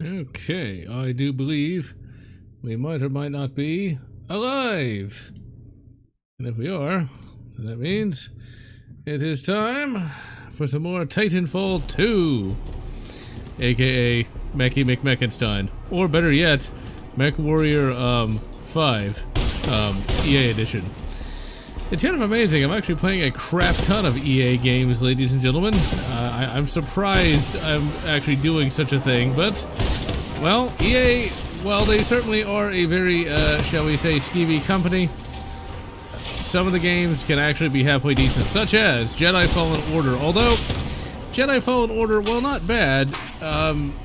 Okay, I do believe we might or might not be alive. And if we are, then that means it is time for some more TitanFall 2, aka Mechie McMeckenstein, or better yet, MechWarrior 5 EA edition. It's kind of amazing. I'm actually playing a crap ton of EA games, ladies and gentlemen. I'm surprised I'm actually doing such a thing, but, well, EA, while they certainly are a very, shall we say, skeevy company, some of the games can actually be halfway decent, such as Jedi Fallen Order. Although, Jedi Fallen Order, while not bad,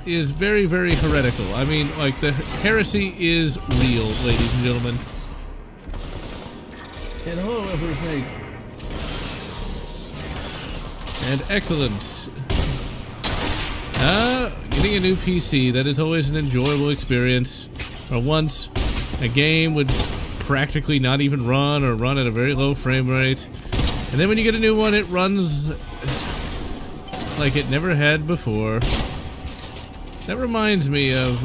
is very, very heretical. I mean, like, the heresy is real, ladies and gentlemen. And hello, Emperor Snake. And excellent. Getting a new PC, that is always an enjoyable experience. Or once a game would practically not even run, or run at a very low frame rate. And then when you get a new one, it runs like it never had before. That reminds me of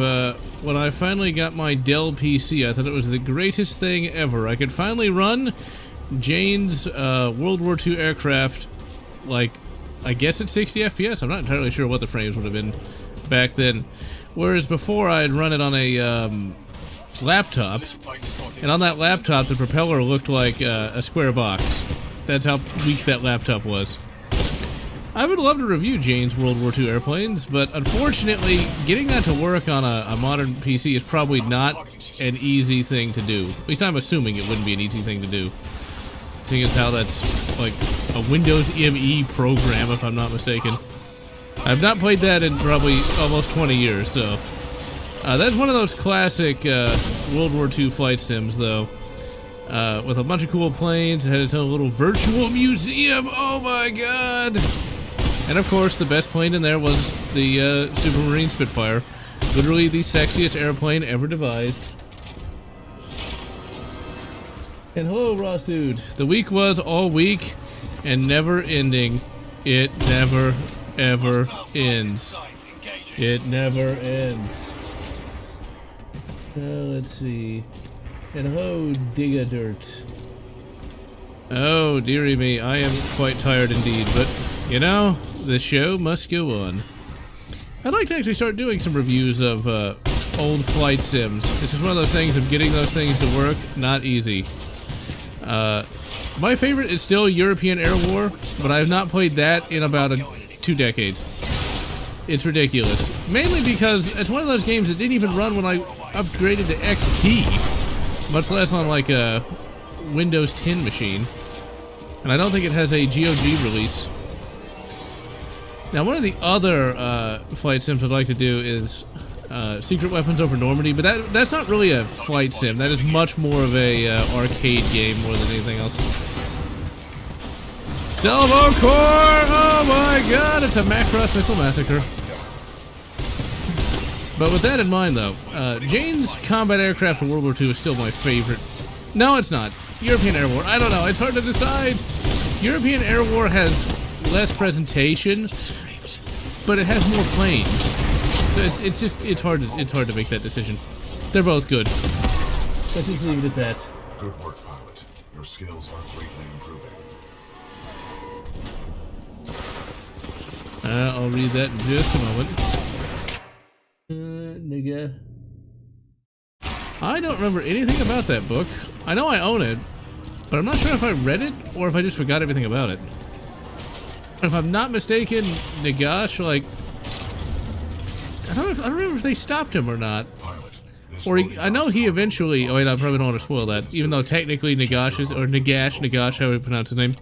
when I finally got my Dell PC. I thought it was the greatest thing ever. I could finally run Jane's World War II aircraft, like, I guess at 60 FPS. I'm not entirely sure what the frames would have been back then. Whereas before I'd run it on a laptop, and on that laptop the propeller looked like a square box. That's how weak that laptop was. I would love to review Jane's World War II airplanes, but unfortunately, getting that to work on a modern PC is probably not an easy thing to do. At least I'm assuming it wouldn't be an easy thing to do. Seeing as how that's like a Windows ME program, if I'm not mistaken. I've not played that in probably almost 20 years, so... that's one of those classic World War II flight sims, though. With a bunch of cool planes, it had its own little virtual museum, oh my god! And of course, the best plane in there was the Supermarine Spitfire. Literally the sexiest airplane ever devised. And hello, Ross Dude. The week was all week and never ending. It never, ever ends. It never ends. Let's see. And hello, Digga Dirt. Oh, dearie me, I am quite tired indeed, but, you know, the show must go on. I'd like to actually start doing some reviews of old flight sims. It's just one of those things of getting those things to work, not easy. My favorite is still European Air War, but I have not played that in about 2 decades. It's ridiculous. Mainly because it's one of those games that didn't even run when I upgraded to XP, much less on like a Windows 10 machine. And I don't think it has a GOG release. Now, one of the other flight sims I'd like to do is Secret Weapons over Normandy, but that's not really a flight sim. That is much more of a arcade game more than anything else. Salvo Corps! Oh my god, it's a Macross Missile Massacre. But with that in mind, though, Jane's combat aircraft for World War II is still my favorite. No, it's not. European Air War. I don't know. It's hard to decide. European Air War has less presentation, but it has more planes. So it's hard to make that decision. They're both good. Let's just leave it at that. Good work, pilot. Your skills are greatly improving. I'll read that in just a moment. Nigga. I don't remember anything about that book. I know I own it, but I'm not sure if I read it or if I just forgot everything about it. If I'm not mistaken, Nagash, like, I don't remember if they stopped him or not. Or I know he eventually. Oh wait, I probably don't want to spoil that. Even though technically Nagash is, or Nagash, how do we pronounce his name,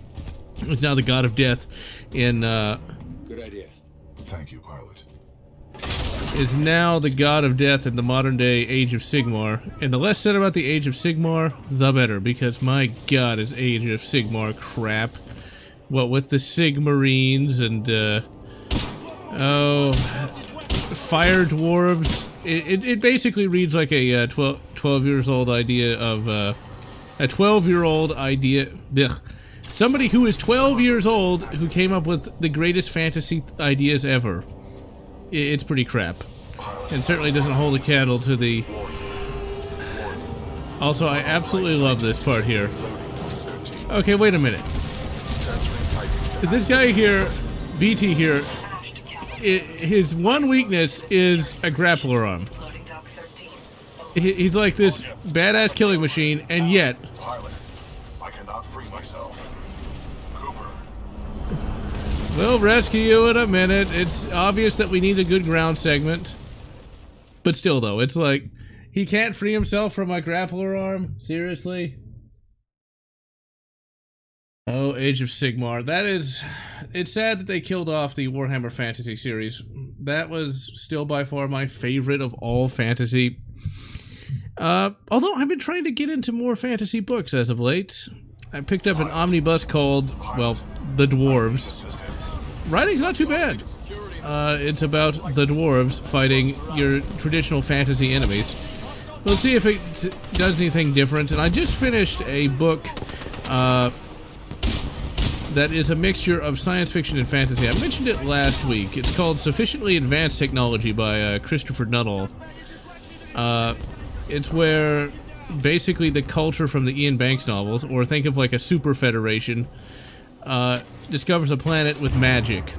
is now the god of death in. Good idea. Thank you, pilot. Is now the god of death in the modern day Age of Sigmar. And the less said about the Age of Sigmar, the better, because my god is Age of Sigmar crap. What with the Sigmarines and oh, fire dwarves. It basically reads like a 12 years old idea of a 12-year-old idea. Blech. Somebody who is 12 years old who came up with the greatest fantasy ideas ever. It's pretty crap. and certainly doesn't hold a candle to the... Also, I absolutely love this part here. Okay, wait a minute. This guy here, BT here, his one weakness is a grappler arm. He's like this badass killing machine, and yet... Pilot, I cannot free myself. Cooper. We'll rescue you in a minute. It's obvious that we need a good ground segment. But still, though, it's like, he can't free himself from my grappler arm? Seriously? Oh, Age of Sigmar. That is... It's sad that they killed off the Warhammer Fantasy series. That was still by far my favorite of all fantasy. Although I've been trying to get into more fantasy books as of late. I picked up an omnibus called, well, The Dwarves. Writing's not too bad. It's about the dwarves fighting your traditional fantasy enemies. We'll see if it does anything different. And I just finished a book that is a mixture of science fiction and fantasy. I mentioned it last week. It's called Sufficiently Advanced Technology by Christopher Nuttall. It's where basically the culture from the Ian Banks novels, or think of like a super federation, discovers a planet with magic.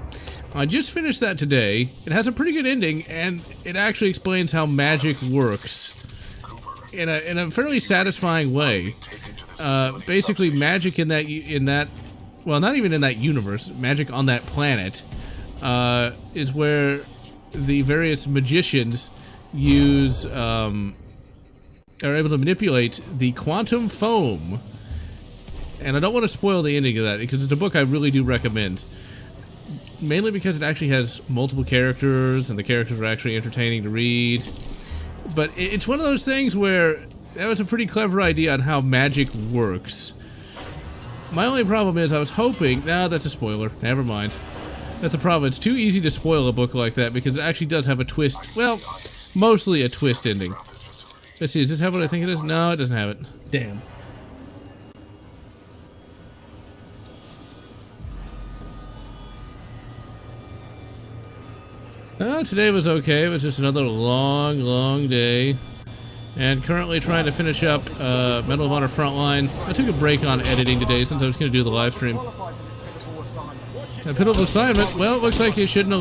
I just finished that today. It has a pretty good ending, and it actually explains how magic works in a fairly satisfying way. Basically, magic in that well, not even in that universe, magic on that planet is where the various magicians use are able to manipulate the quantum foam. And I don't want to spoil the ending of that because it's a book I really do recommend. Mainly because it actually has multiple characters and the characters are actually entertaining to read. But it's one of those things where that was a pretty clever idea on how magic works. My only problem is I was hoping... Nah, that's a spoiler. Never mind. That's a problem. It's too easy to spoil a book like that because it actually does have a twist. Well, mostly a twist ending. Let's see, does this have what I think it is? No, it doesn't have it. Damn. Today was okay. It was just another long, long day. And currently trying to finish up Medal of Honor Frontline. I took a break on editing today since I was going to do the live stream. A pitiful assignment? Well, it looks like you shouldn't have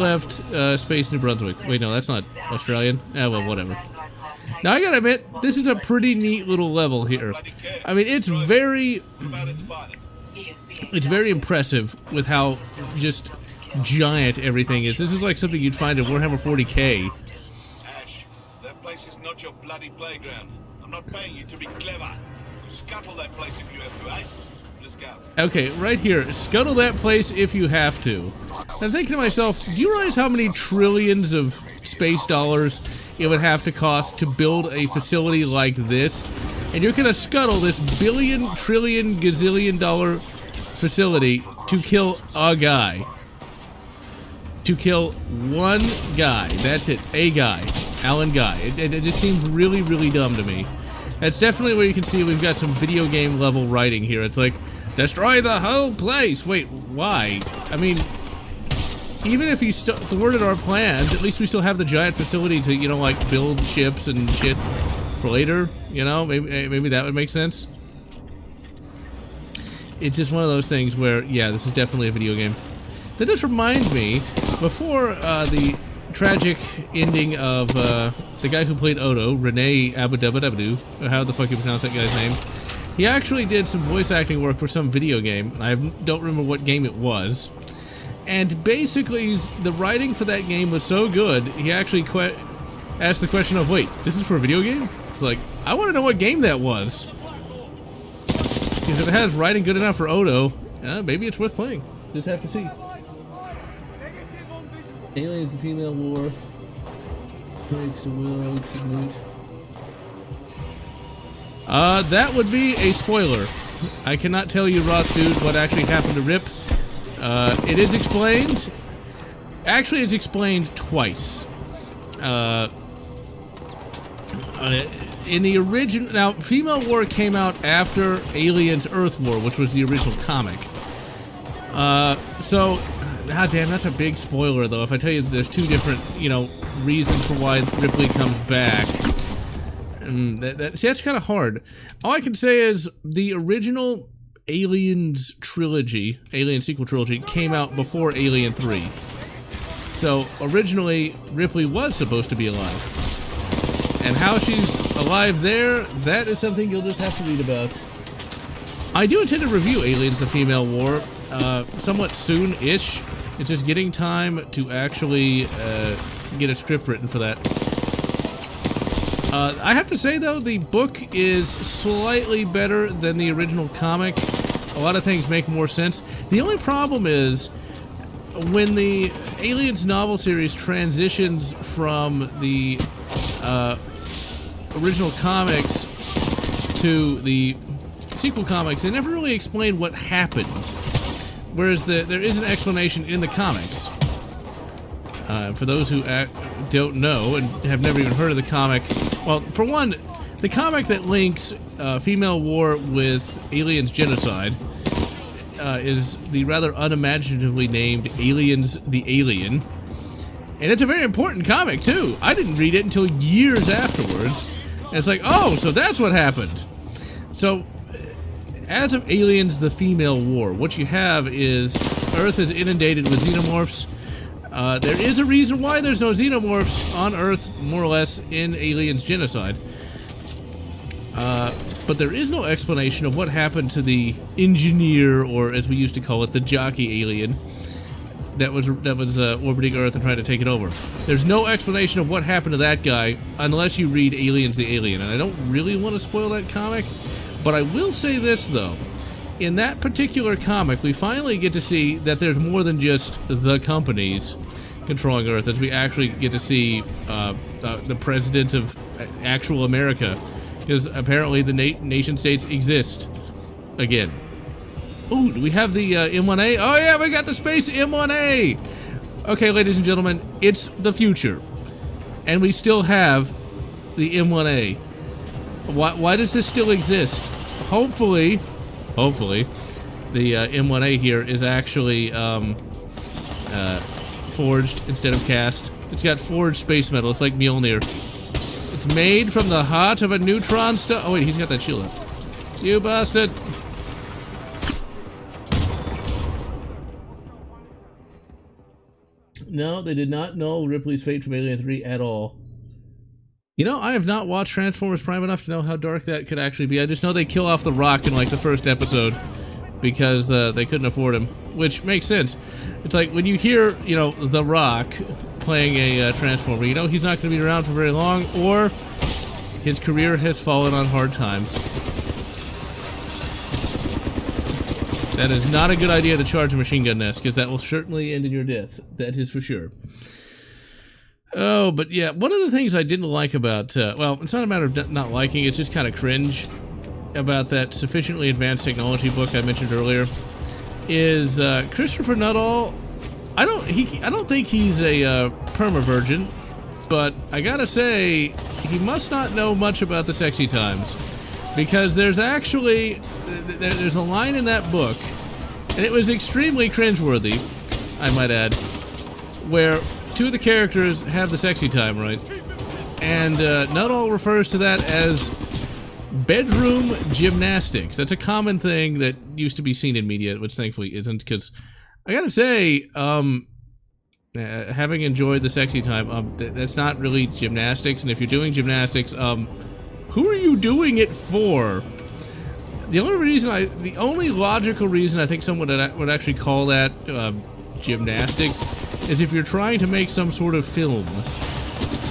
left Space New Brunswick. Wait, no, that's not Australian. Well, whatever. Now, I gotta admit, this is a pretty neat little level here. I mean, it's very impressive with how just giant everything is. This is like something you'd find in Warhammer 40k. Ash, that place is not your bloody playground. I'm not paying you to be clever. Scuttle that place if you have to, eh? Let's go. Okay, right here. Scuttle that place if you have to. I'm thinking to myself, do you realize how many trillions of space dollars it would have to cost to build a facility like this? And you're gonna scuttle this billion, trillion, gazillion dollar facility to kill a guy. To kill one guy. That's it. A guy. Alan Guy. It just seems really, really dumb to me. That's definitely where you can see we've got some video game level writing here. It's like, destroy the whole place! Wait, why? I mean, even if he thwarted our plans, at least we still have the giant facility to, you know, like, build ships and shit for later, you know? Maybe that would make sense. It's just one of those things where, yeah, this is definitely a video game. That does remind me, before the tragic ending of the guy who played Odo, Rene Abadabadabadu, how the fuck you pronounce that guy's name, he actually did some voice acting work for some video game, and I don't remember what game it was. And basically, the writing for that game was so good, he actually asked the question of, wait, this is for a video game? It's like, I want to know what game that was. Because if it has writing good enough for Odo, maybe it's worth playing. Just have to see. Aliens, the female war. Breaks the will, salute. That would be a spoiler. I cannot tell you, Ross Dude, what actually happened to Rip. It is explained. Actually, it's explained twice. In the original... Now, Female War came out after Aliens Earth War, which was the original comic. So, Ah, damn, that's a big spoiler, though. If I tell you that there's two different, you know, reasons for why Ripley comes back. See, that's kind of hard. All I can say is the original Aliens trilogy, Alien sequel trilogy, came out before Alien 3. So, originally, Ripley was supposed to be alive. And how she's alive there, that is something you'll just have to read about. I do intend to review Aliens: The Female War somewhat soon-ish. It's just getting time to actually get a script written for that. I have to say, though, the book is slightly better than the original comic. A lot of things make more sense. The only problem is when the Aliens novel series transitions from the original comics to the sequel comics, they never really explain what happened. Whereas there is an explanation in the comics. For those who don't know and have never even heard of the comic, well, for one, the comic that links female war with aliens genocide is the rather unimaginatively named Aliens: The Alien. And it's a very important comic, too. I didn't read it until years afterwards. And it's like, oh, so that's what happened. So, as of Aliens: The Female War, what you have is Earth is inundated with xenomorphs. There is a reason why there's no xenomorphs on Earth, more or less, in Aliens Genocide. But there is no explanation of what happened to the engineer, or as we used to call it, the jockey alien, that was orbiting Earth and trying to take it over. There's no explanation of what happened to that guy unless you read Aliens: The Alien. And I don't really want to spoil that comic, but I will say this, though. In that particular comic, we finally get to see that there's more than just the companies controlling Earth, as we actually get to see the president of actual America, because apparently the nation states exist again. Ooh, do we have the M1A? Oh yeah, we got the space M1A! Okay, ladies and gentlemen, it's the future. And we still have the M1A. Why does this still exist? Hopefully, the M1A here is actually forged instead of cast. It's got forged space metal. It's like Mjolnir. It's made from the heart of a neutron star. Oh wait, he's got that shield up. You bastard! No, they did not know Ripley's fate from Alien 3 at all. You know, I have not watched Transformers Prime enough to know how dark that could actually be. I just know they kill off The Rock in, like, the first episode because they couldn't afford him, which makes sense. It's like, when you hear, you know, The Rock playing a Transformer, you know he's not going to be around for very long, or his career has fallen on hard times. That is not a good idea to charge a machine gun nest, because that will certainly end in your death. That is for sure. Oh, but yeah, one of the things I didn't like about, well, it's not a matter of not liking, it's just kind of cringe about that Sufficiently Advanced Technology book I mentioned earlier, is Christopher Nuttall. I don't think he's a perma-virgin, but I gotta say, he must not know much about the sexy times, because there's actually, there's a line in that book, and it was extremely cringeworthy, I might add, where two of the characters have the sexy time, right? And Nuttall refers to that as bedroom gymnastics. That's a common thing that used to be seen in media, which thankfully isn't, because I gotta say, having enjoyed the sexy time, that's not really gymnastics, and if you're doing gymnastics, who are you doing it for? The only logical reason I think someone would actually call that gymnastics is if you're trying to make some sort of film,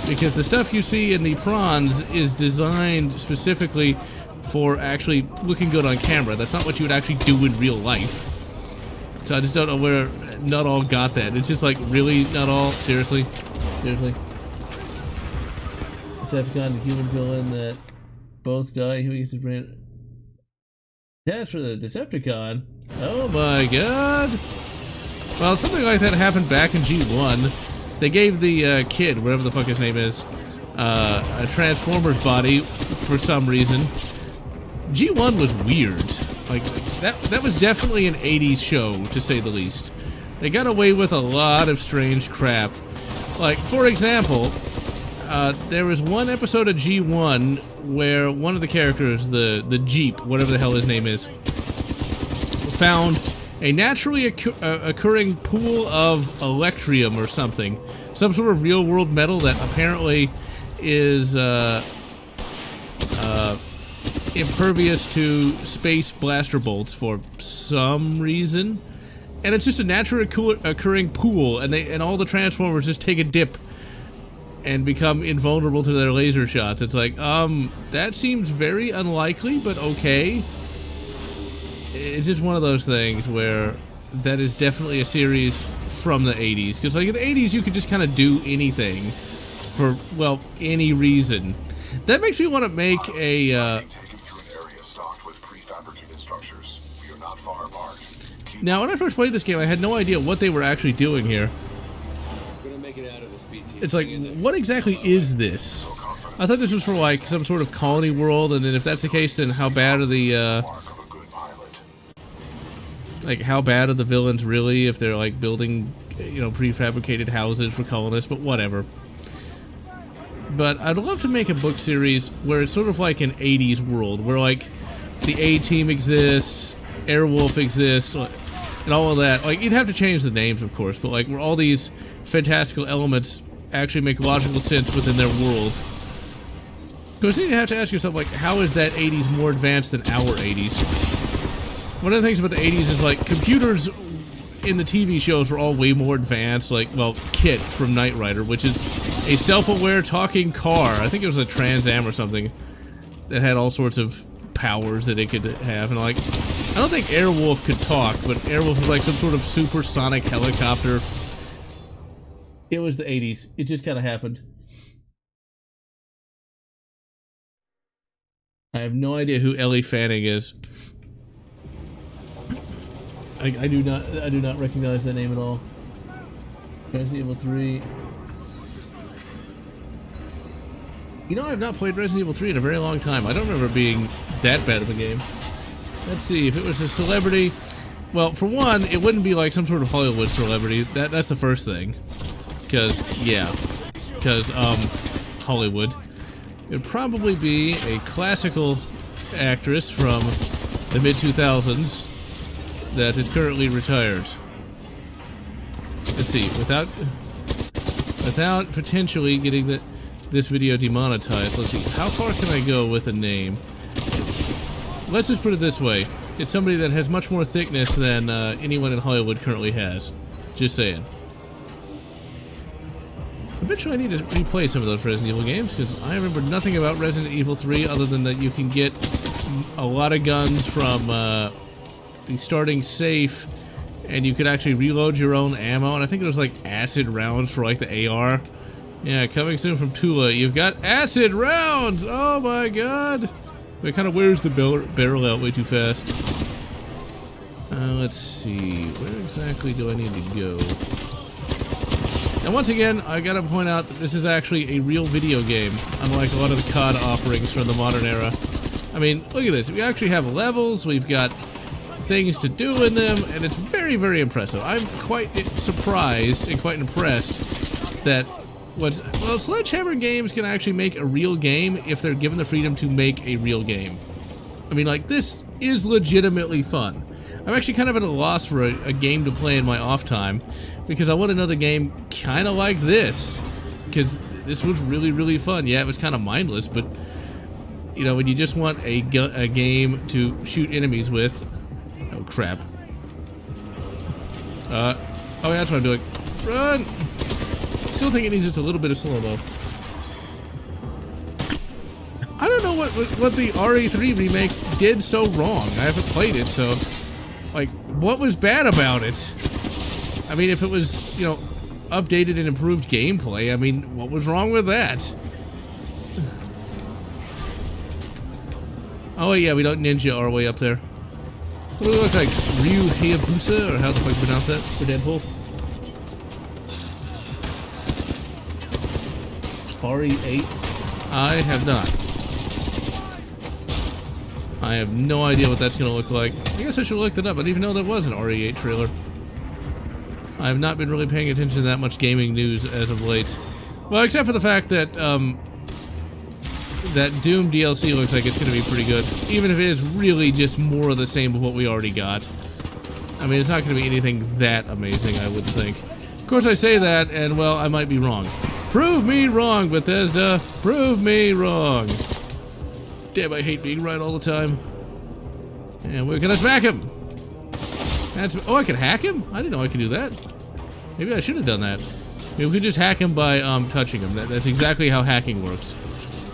because the stuff you see in the prawns is designed specifically for actually looking good on camera. That's not what you would actually do in real life. So I just don't know where Nuttall got that. It's just like, really, Nuttall? Seriously? Seriously? Decepticon, the human villain that both die. Who uses brand? That's for the Decepticon. Oh my god! Well, something like that happened back in G1. They gave the kid, whatever the fuck his name is, a Transformers body for some reason. G1 was weird. Like, that was definitely an 80s show, to say the least. they got away with a lot of strange crap. Like, for example, there was one episode of G1 where one of the characters, the Jeep, whatever the hell his name is, found a naturally occurring pool of electrium or something. Some sort of real-world metal that apparently is impervious to space blaster bolts for some reason. And it's just a naturally occurring pool, and all the Transformers just take a dip and become invulnerable to their laser shots. It's like, that seems very unlikely, but okay. It's just one of those things where that is definitely a series from the 80s. Because, like, in the 80s, you could just kind of do anything for, well, any reason. That makes me want to make a, Taken through an area stocked with prefabricated structures. We are not far apart. Now, when I first played this game, I had no idea what they were actually doing here. It's like, what exactly is this? I thought this was for, like, some sort of colony world, and then if that's the case, then how bad are the, like, how bad are the villains really if they're, like, building, you know, prefabricated houses for colonists, but whatever. But I'd love to make a book series where it's sort of like an 80s world, where, like, the A-Team exists, Airwolf exists, and all of that. Like, you'd have to change the names, of course, but, like, where all these fantastical elements actually make logical sense within their world. Because then you have to ask yourself, like, how is that 80s more advanced than our 80s? One of the things about the 80s is, like, computers in the TV shows were all way more advanced, like, well, Kit from Knight Rider, which is a self-aware talking car. I think it was a Trans Am or something that had all sorts of powers that it could have, and, like, I don't think Airwolf could talk, but Airwolf was like some sort of supersonic helicopter. It was the 80s. It just kind of happened. I have no idea who Ellie Fanning is. I do not recognize that name at all. Resident Evil 3. You know, I have not played Resident Evil 3 in a very long time. I don't remember it being that bad of a game. Let's see, if it was a celebrity... Well, for one, it wouldn't be like some sort of Hollywood celebrity. That's the first thing. Because, yeah. Because, Hollywood. It would probably be a classical actress from the mid-2000s that is currently retired. Let's see, without potentially getting this video demonetized, let's see, how far can I go with a name? Let's just put it this way. It's somebody that has much more thickness than anyone in Hollywood currently has. Just saying. Eventually I need to replay some of those Resident Evil games, because I remember nothing about Resident Evil 3 other than that you can get a lot of guns from the starting safe, and you could actually reload your own ammo, and I think there was like acid rounds for like the AR. Yeah, coming soon from Tula. You've got acid rounds! Oh my god! But it kind of wears the barrel out way too fast. Let's see. Where exactly do I need to go? And once again, I gotta point out that this is actually a real video game, unlike a lot of the COD offerings from the modern era. I mean, look at this. We actually have levels, we've got things to do in them, and it's very, very impressive. I'm quite surprised and quite impressed that well, Sledgehammer Games can actually make a real game if they're given the freedom to make a real game. I mean, like, this is legitimately fun. I'm actually kind of at a loss for a game to play in my off time, because I want another game kind of like this, because this was really, really fun. Yeah, it was kind of mindless, but, you know, when you just want a game to shoot enemies with... Oh, crap. Oh, yeah, that's what I'm doing. Run! Still think it needs just a little bit of slow-mo. I don't know what the RE3 remake did so wrong. I haven't played it, so... Like, what was bad about it? I mean, if it was, you know, updated and improved gameplay, I mean, what was wrong with that? Oh, yeah, we don't ninja our way up there. What do we look like? Ryu Hayabusa, or how the fuck you pronounce that for Deadpool? RE8? I have not. I have no idea what that's gonna look like. I guess I should have looked it up. I didn't even know there was an RE8 trailer. I have not been really paying attention to that much gaming news as of late. Well, except for the fact that, that Doom DLC looks like it's going to be pretty good. Even if it is really just more of the same of what we already got. I mean, it's not going to be anything that amazing, I would think. Of course, I say that, and, well, I might be wrong. Prove me wrong, Bethesda! Prove me wrong! Damn, I hate being right all the time. And we're gonna smack him! That's, oh, I can hack him? I didn't know I could do that. Maybe I should have done that. Maybe we could just hack him by touching him. That's exactly how hacking works.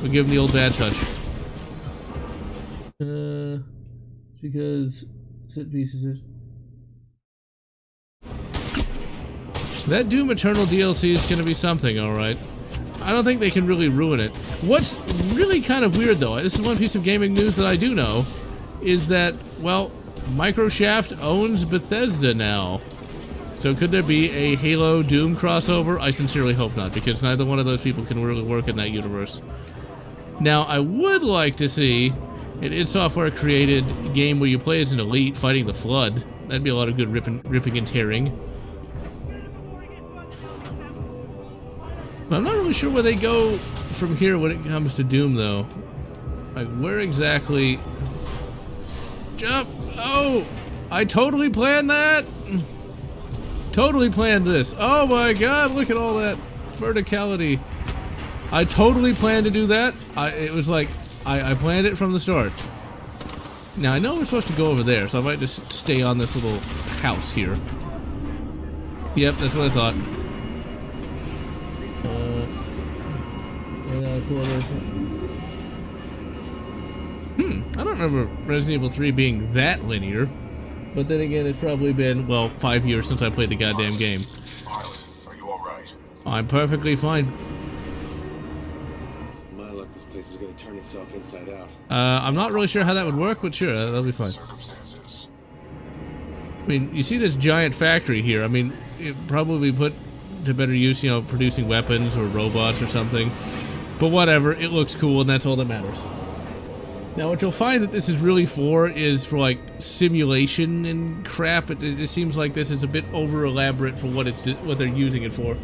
We give him the old bad touch. Because set pieces. That Doom Eternal DLC is gonna be something, alright. I don't think they can really ruin it. What's really kind of weird, though, this is one piece of gaming news that I do know, is that, well, Microshaft owns Bethesda now. So could there be a Halo Doom crossover? I sincerely hope not, because neither one of those people can really work in that universe. Now, I would like to see an id Software created game where you play as an elite fighting the Flood. That'd be a lot of good ripping and tearing. I'm not really sure where they go from here when it comes to Doom, though. Like, where exactly... Jump! Oh! I totally planned that! Totally planned this. Oh my god, look at all that verticality. I totally planned to do that. It was like, I planned it from the start. Now, I know we're supposed to go over there, so I might just stay on this little house here. Yep, that's what I thought. I don't remember Resident Evil 3 being that linear, but then again, it's probably been, well, 5 years since I played the goddamn game. Pilot, are you alright? I'm perfectly fine. My luck, this place is gonna turn itself inside out. I'm not really sure how that would work, but sure, that'll be fine. Circumstances. I mean, you see this giant factory here. I mean, it probably put to better use, you know, producing weapons or robots or something. But whatever, it looks cool, and that's all that matters. Now, what you'll find that this is really for is for, like, simulation and crap. It just seems like this is a bit over-elaborate for what what they're using it for.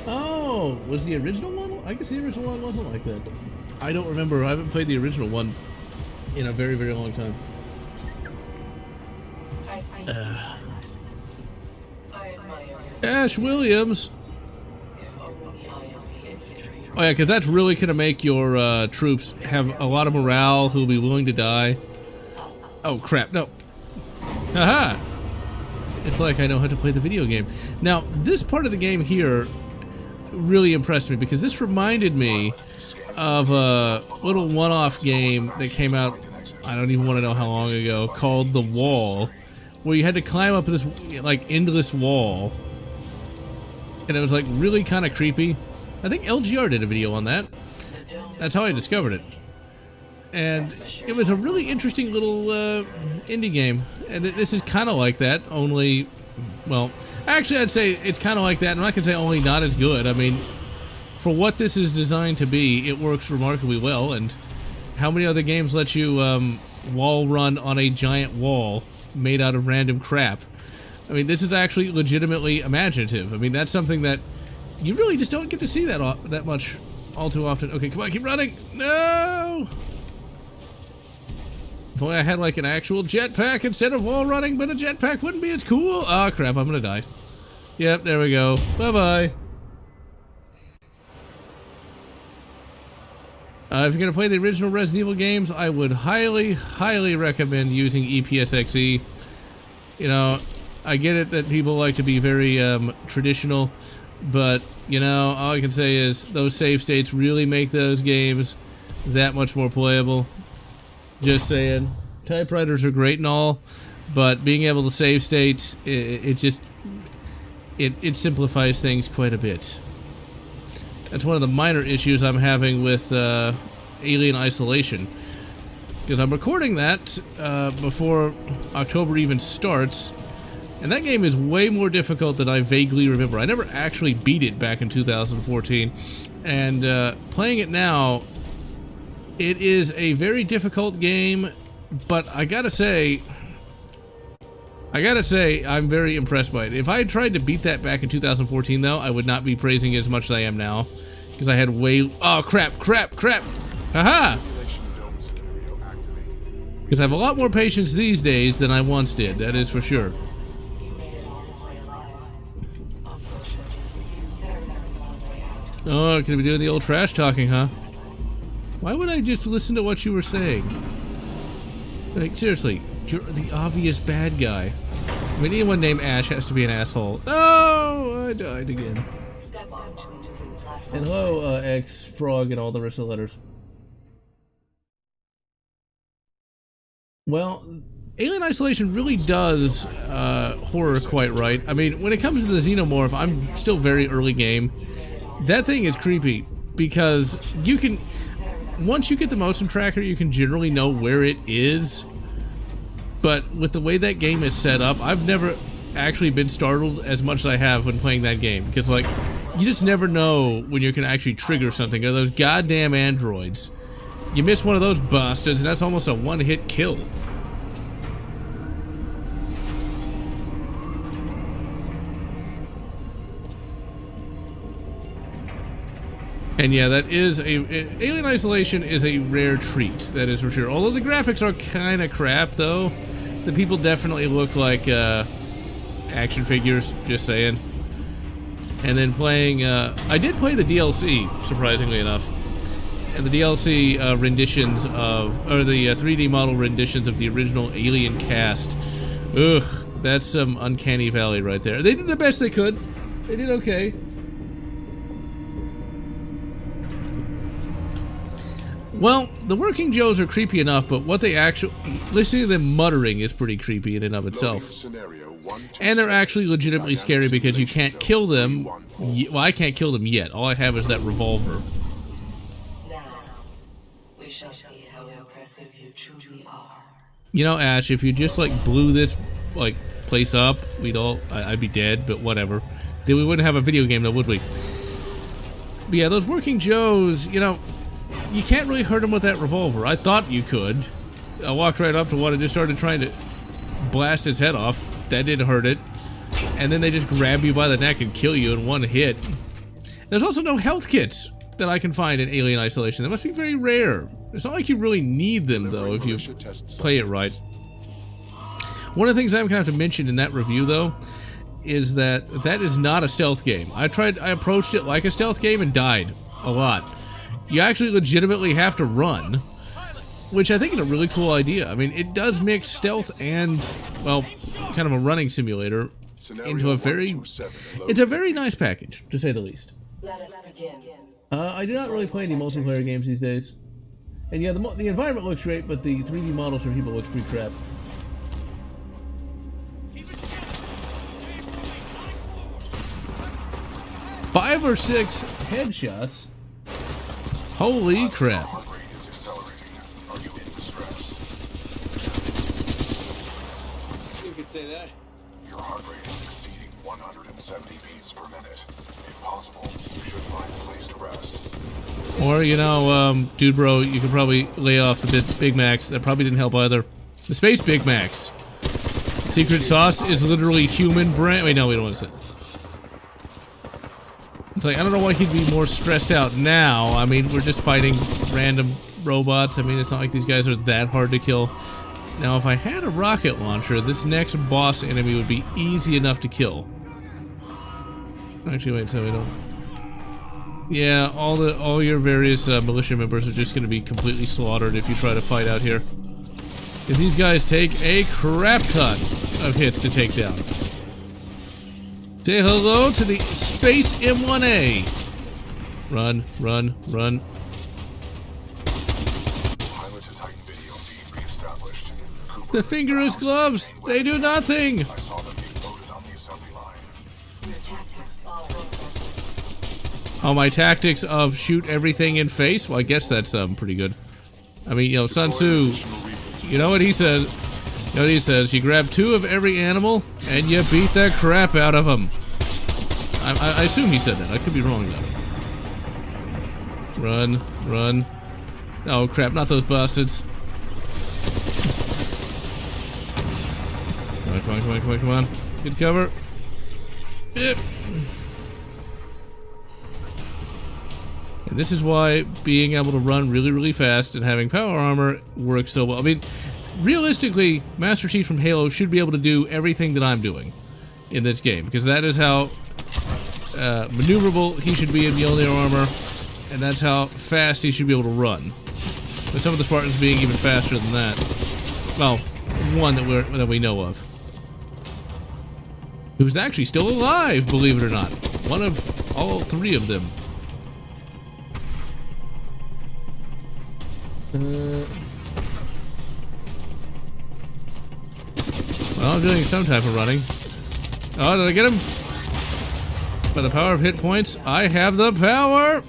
Oh, was the original one? I guess the original one wasn't like that. I don't remember. I haven't played the original one in a very, very long time. I see. I admire Ash Williams! if only I am the infantry. Oh yeah, because that's really going to make your troops have a lot of morale, who'll be willing to die. Oh crap, no. Aha! It's like I know how to play the video game. Now, this part of the game here really impressed me, because this reminded me of a little one-off game that came out, I don't even want to know how long ago, called The Wall, where you had to climb up this, like, endless wall. And it was, like, really kind of creepy. I think LGR did a video on that. That's how I discovered it. And it was a really interesting little indie game. And this is kind of like that, only, well, actually I'd say it's kind of like that. I'm not going to say only not as good. I mean, for what this is designed to be, it works remarkably well. And how many other games let you wall run on a giant wall made out of random crap? I mean, this is actually legitimately imaginative. I mean, that's something that you really just don't get to see that much all too often. Okay, come on, keep running. No! If only I had like an actual jetpack instead of wall running, but a jetpack wouldn't be as cool. Oh crap, I'm gonna die. Yep, there we go. Bye-bye. If you're gonna play the original Resident Evil games, I would highly, highly recommend using EPSXE. You know, I get it that people like to be very traditional, but, you know, all I can say is those save states really make those games that much more playable. Just saying. Typewriters are great and all, but being able to save states, it simplifies things quite a bit. That's one of the minor issues I'm having with Alien Isolation. Because I'm recording that before October even starts, and that game is way more difficult than I vaguely remember. I never actually beat it back in 2014, and playing it now, it is a very difficult game, but I gotta say, I gotta say, I'm very impressed by it. If I had tried to beat that back in 2014, though, I would not be praising it as much as I am now. Because I had way... Oh, crap, crap, crap! Haha! Because I have a lot more patience these days than I once did, that is for sure. You made it all this way alive. Unfortunately, there is one way out. Oh, gonna be doing the old trash talking, huh? Why would I just listen to what you were saying? Like, seriously, you're the obvious bad guy. I mean, anyone named Ash has to be an asshole. Oh, I died again. Step on to the platform. And hello, X, Frog, and all the rest of the letters. Well, Alien Isolation really does horror quite right. I mean, when it comes to the Xenomorph, I'm still very early game. That thing is creepy because you can... Once you get the motion tracker, you can generally know where it is. But with the way that game is set up, I've never actually been startled as much as I have when playing that game. Because, like, you just never know when you can actually trigger something. Or those goddamn androids. You miss one of those bastards, and that's almost a one-hit kill. And yeah, that is Alien Isolation is a rare treat, that is for sure. Although the graphics are kind of crap, though. The people definitely look like action figures, just saying. And then playing, I did play the DLC, surprisingly enough. And the DLC renditions of, or the 3D model renditions of the original Alien cast. Ugh, that's some uncanny valley right there. They did the best they could. They did okay. Well, the Working Joes are creepy enough, but what they actually... Listening to them muttering is pretty creepy in and of itself. And they're actually legitimately scary because you can't kill them. Well, I can't kill them yet. All I have is that revolver. Now, we shall see how impressive you truly are. You know, Ash, if you just, like, blew this, like, place up, we'd all... I'd be dead, but whatever. Then we wouldn't have a video game, though, would we? But yeah, those Working Joes, you know... You can't really hurt him with that revolver. I thought you could. I walked right up to one and just started trying to blast its head off. That didn't hurt it. And then they just grab you by the neck and kill you in one hit. There's also no health kits that I can find in Alien Isolation. That must be very rare. It's not like you really need them, though, if you play it right. One of the things I'm going to have to mention in that review, though, is that that is not a stealth game. I approached it like a stealth game and died a lot. You actually legitimately have to run, which I think is a really cool idea. I mean, it does mix stealth and, well, kind of a running simulator into a very... It's a very nice package, to say the least. Let us begin. I do not really play any multiplayer games these days. And yeah, the environment looks great, but the 3D models for people looks pretty crap. Five or six headshots? Holy crap. Heart rate is accelerating. Are you in distress? You could say that. Your heart rate is exceeding 170 beats per minute. If possible, you should find a place to rest. Or, you know, dude bro, you could probably lay off the Big Macs. That probably didn't help either. The Space Big Macs. Secret sauce is literally human brain. Wait, no, we don't want to say. It's like, I don't know why he'd be more stressed out now. I mean, we're just fighting random robots. I mean, it's not like these guys are that hard to kill. Now, if I had a rocket launcher, this next boss enemy would be easy enough to kill. Actually, wait, so we don't... Yeah, all your various militia members are just going to be completely slaughtered if you try to fight out here. Because these guys take a crap ton of hits to take down. Say hello to the Space M1A. Run, run, run. Pilot to Titan video feed reestablished. Cooper The fingerless gloves, they do nothing. I saw them being loaded on the assembly line. Your tactics are impressive. Oh, my tactics of shoot everything in face? Well, I guess that's pretty good. I mean, you know, Sun Tzu, you know what he says? You know what he says? You grab 2 of every animal, and you beat the crap out of them. I assume he said that. I could be wrong, though. Run, run. Oh, crap, not those bastards. Come on. Good cover. Yep. And this is why being able to run really, really fast and having power armor works so well. I mean, realistically, Master Chief from Halo should be able to do everything that I'm doing in this game, because that is how maneuverable he should be in Mjolnir armor, and that's how fast he should be able to run. With some of the Spartans being even faster than that. Well, one that we know of. Who's actually still alive, believe it or not. One of all three of them. Well, I'm doing some type of running. Oh, did I get him? By the power of hit points, I have the power!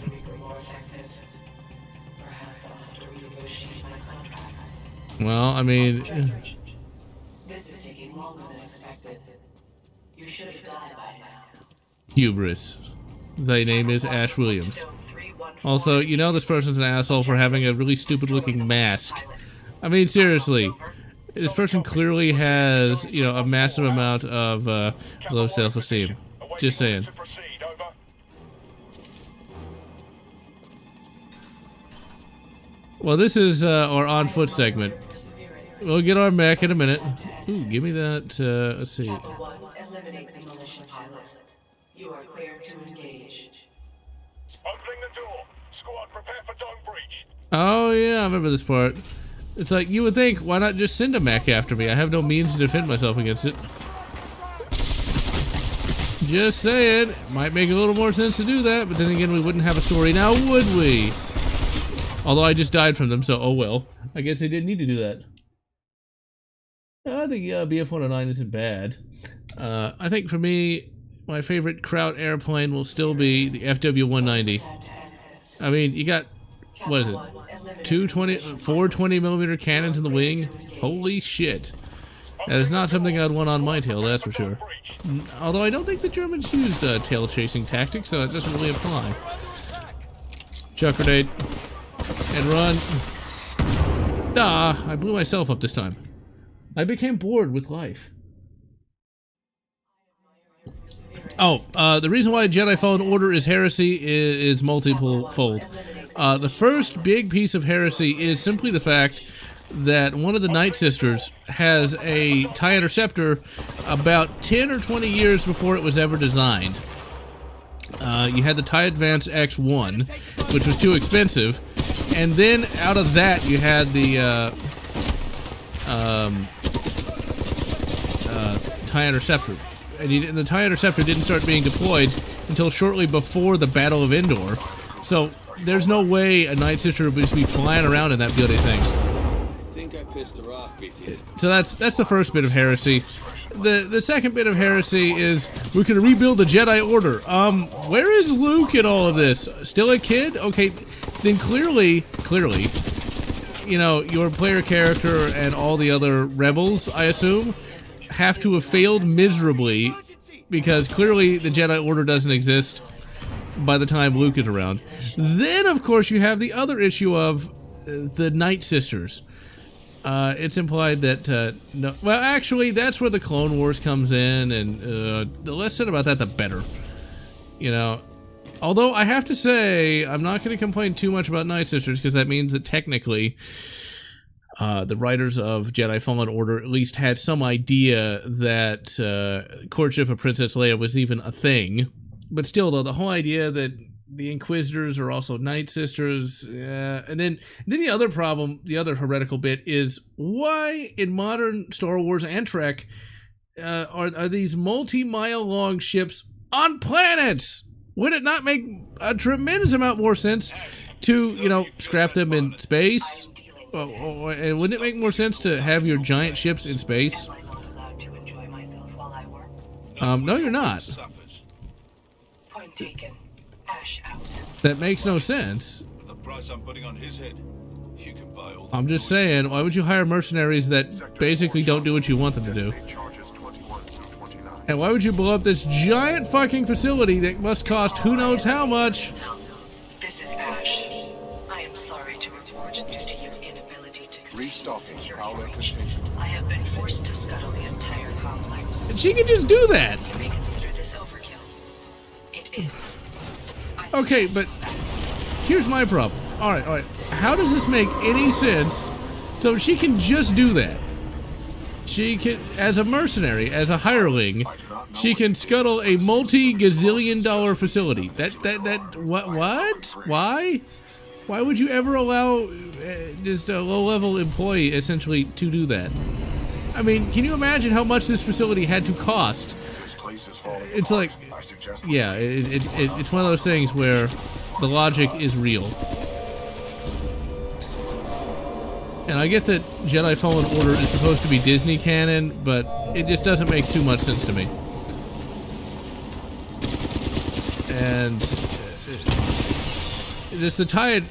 Well, I mean... This is taking longer than expected. You should have died by now. Hubris. Thy name is Ash Williams. Also, you know this person's an asshole for having a really stupid-looking mask. I mean, seriously. This person clearly has, you know, a massive amount of low self-esteem. Just saying. Well, this is our on-foot segment. We'll get our mech in a minute. Ooh, give me that, let's see. Kappa 1, eliminate the militia pilot. You are cleared to engage. Opening the door. Squad, prepare for dome breach. Oh, yeah, I remember this part. It's like, you would think, why not just send a mech after me? I have no means to defend myself against it. Just saying. Might make a little more sense to do that, but then again, we wouldn't have a story now, would we? Although I just died from them, so oh well. I guess they didn't need to do that. I think BF-109 isn't bad. I think for me, my favorite Kraut airplane will still be the FW-190. I mean, you got, what is it? 420 millimeter cannons in the wing? Holy shit. That is not something I'd want on my tail, that's for sure. Although I don't think the Germans used tail chasing tactics, so it doesn't really apply. Chuck grenade. And run. Ah, I blew myself up this time. I became bored with life. Oh, the reason why Jedi Fallen Order is heresy is multiple-fold. The first big piece of heresy is simply the fact that one of the Night Sisters has a TIE Interceptor about 10 or 20 years before it was ever designed. You had the TIE Advance X1, which was too expensive, and then out of that you had the TIE Interceptor. And the TIE Interceptor didn't start being deployed until shortly before the Battle of Endor. So there's no way a Night Sister would just be flying around in that bloody thing. I think I pissed her off, BT. So that's the first bit of heresy. The second bit of heresy is we're gonna rebuild the Jedi Order. Where is Luke in all of this? Still a kid? Okay, then clearly, you know, your player character and all the other rebels, I assume, have to have failed miserably because clearly the Jedi Order doesn't exist by the time Luke is around. Then, of course, you have the other issue of the Night Sisters. It's implied that, no, well, actually, that's where the Clone Wars comes in, and the less said about that, the better. You know, although I have to say, I'm not going to complain too much about Night Sisters, because that means that technically, the writers of Jedi Fallen Order at least had some idea that courtship of Princess Leia was even a thing. But still, though, the whole idea that the Inquisitors are also Night Sisters, and then the other problem, the other heretical bit is why in modern Star Wars and Trek are these multi-mile long ships on planets? Would it not make a tremendous amount more sense to, you know, scrap them in space? And wouldn't it make more sense to have your giant ships in space? No, you're not. Point taken. Ash out. That makes no sense. For the price I'm putting on his head, you can buy all. I'm just saying, why would you hire mercenaries that basically don't do what you want them to do? And why would you blow up this giant fucking facility that must cost who knows how much? This is Ash. I am sorry to report, due to your inability to complete the security breach, I have been forced to scuttle the entire colony. And she can just do that. You may consider this overkill. It is. I Okay, suggest but you back. here's my problem. Alright. How does this make any sense? So she can just do that. She can, as a mercenary, as a hireling, she can scuttle a multi-gazillion-dollar facility. What? Why? Why would you ever allow just a low-level employee, essentially, to do that? I mean, can you imagine how much this facility had to cost? This place is falling It's apart. like, I suggest yeah, it's one of those things where the logic is real. And I get that Jedi Fallen Order is supposed to be Disney canon, but it just doesn't make too much sense to me. And just the TIE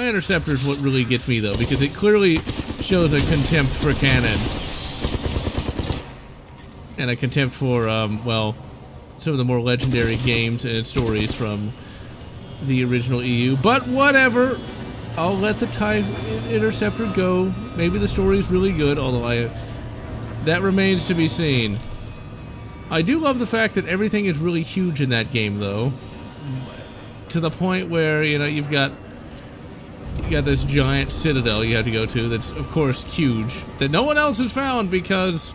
Interceptor is what really gets me, though, because it clearly shows a contempt for canon and a contempt for well, some of the more legendary games and stories from the original EU. But whatever. I'll let the TIE Interceptor go. Maybe the story's really good, although that remains to be seen. I do love the fact that everything is really huge in that game, though. To the point where, you know, you got this giant citadel you have to go to that's, of course, huge. That no one else has found because...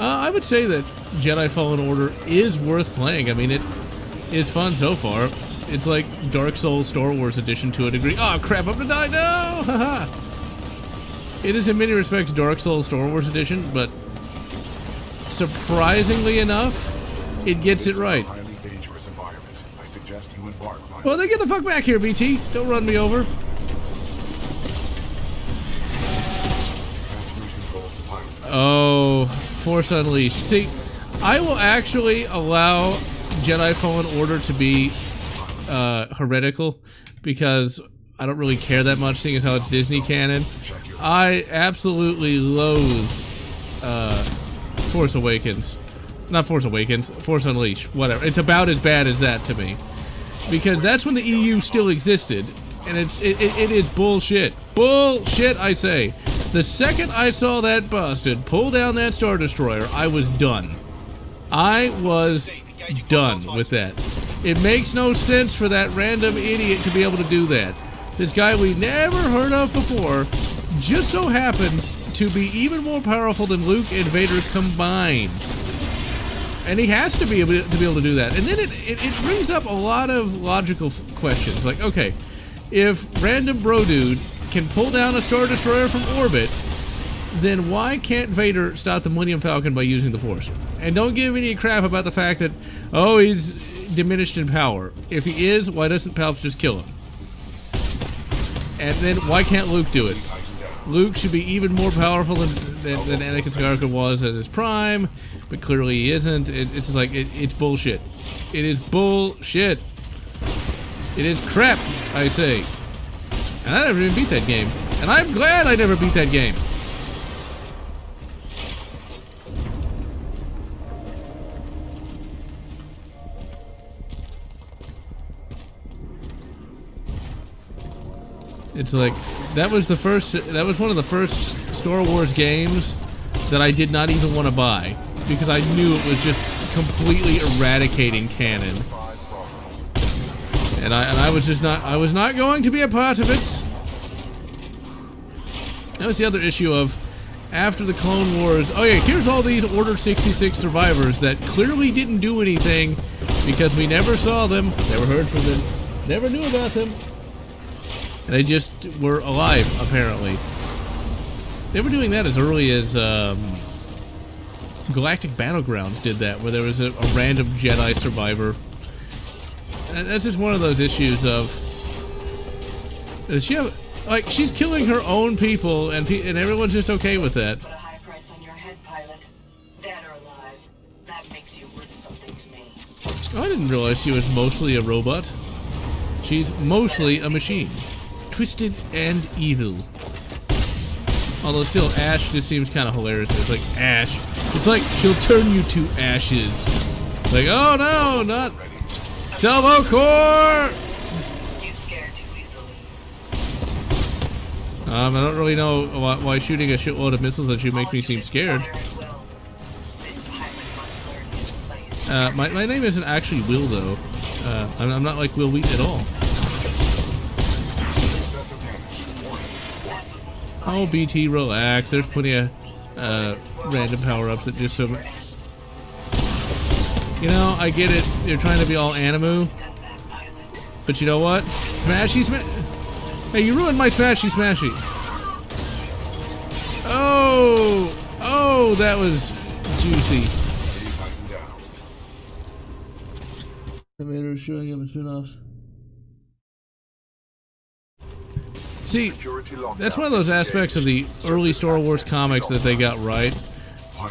I would say that Jedi Fallen Order is worth playing. I mean, it is fun so far. It's like Dark Souls Star Wars Edition to a degree. Oh crap, I'm gonna die, no! Haha! It is in many respects Dark Souls Star Wars Edition, but surprisingly enough, it gets it right. highly dangerous environment. I suggest you embark on Well, then get the fuck back here, BT. Don't run me over. transfer controls to pilot. Oh, Force Unleashed. See, I will actually allow Jedi Fallen Order to be heretical because I don't really care that much, seeing as how it's Disney canon. I absolutely loathe Force Awakens. Not Force Awakens, Force Unleashed, whatever. It's about as bad as that to me. Because that's when the EU still existed, and it is bullshit. Bullshit, I say. The second I saw that bastard pull down that Star Destroyer, I was done. I was done with that. It makes no sense for that random idiot to be able to do that. This guy we never heard of before just so happens to be even more powerful than Luke and Vader combined. And he has to be able to do that. And then it brings up a lot of logical questions. Like, okay, if random bro dude can pull down a Star Destroyer from orbit, then why can't Vader stop the Millennium Falcon by using the Force? And don't give any crap about the fact that, oh, he's diminished in power. If he is, why doesn't Palps just kill him? And then why can't Luke do it? Luke should be even more powerful than Anakin Skywalker was at his prime, but clearly he isn't. It's just like, it's bullshit. It is bullshit. It is crap, I say. And I never even beat that game. And I'm glad I never beat that game. It's like, that was one of the first Star Wars games that I did not even want to buy, because I knew it was just completely eradicating canon. And I was not going to be a part of it. That was the other issue of, after the Clone Wars, oh yeah, here's all these Order 66 survivors that clearly didn't do anything because we never saw them, never heard from them, never knew about them. And they just were alive, apparently. They were doing that as early as Galactic Battlegrounds did that, where there was a random Jedi survivor. And that's just one of those issues of... Does she have... Like, she's killing her own people, and everyone's just okay with that. Put a high price on your head, pilot. Dead or alive. That makes you worth something to me. I didn't realize she was mostly a robot. She's mostly a machine. Twisted and evil. Although still, Ash just seems kind of hilarious. It's like, Ash, It's like she'll turn you to ashes. Like, oh no, not Salvo Core! You scared too easily. I don't really know why shooting a shitload of missiles at you makes me seem scared. My name isn't actually Will, though. I'm not like Will Wheaton at all. Oh, BT, relax. There's plenty of random power-ups that just so... You know, I get it. You're trying to be all Animu. But you know what? Smashy smash... Hey, you ruined my Smashy Smashy. Oh! Oh, that was juicy. Commander showing up in spin-offs. See, that's one of those aspects of the early Star Wars comics that they got right.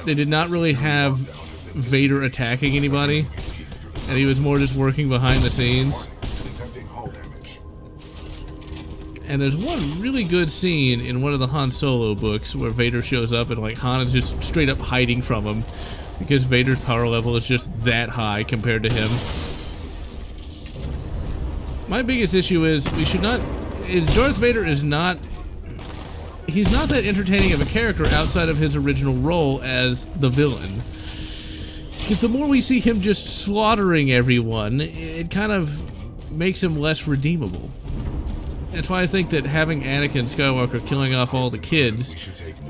They did not really have Vader attacking anybody, and he was more just working behind the scenes. And there's one really good scene in one of the Han Solo books where Vader shows up and like Han is just straight up hiding from him because Vader's power level is just that high compared to him. My biggest issue is Darth Vader is not, he's not that entertaining of a character outside of his original role as the villain. Because the more we see him just slaughtering everyone, it kind of makes him less redeemable. That's why I think that having Anakin Skywalker killing off all the kids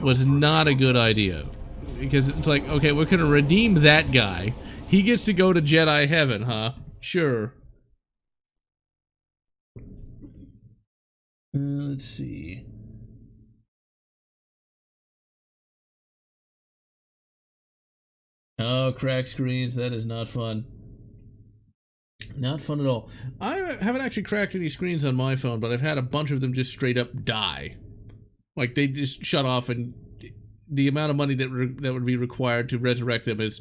was not a good idea. Because it's like, okay, we're gonna redeem that guy. He gets to go to Jedi heaven, huh? Sure. Let's see. Oh, cracked screens. That is not fun. Not fun at all. I haven't actually cracked any screens on my phone, but I've had a bunch of them just straight up die. Like, they just shut off, and the amount of money that would be required to resurrect them is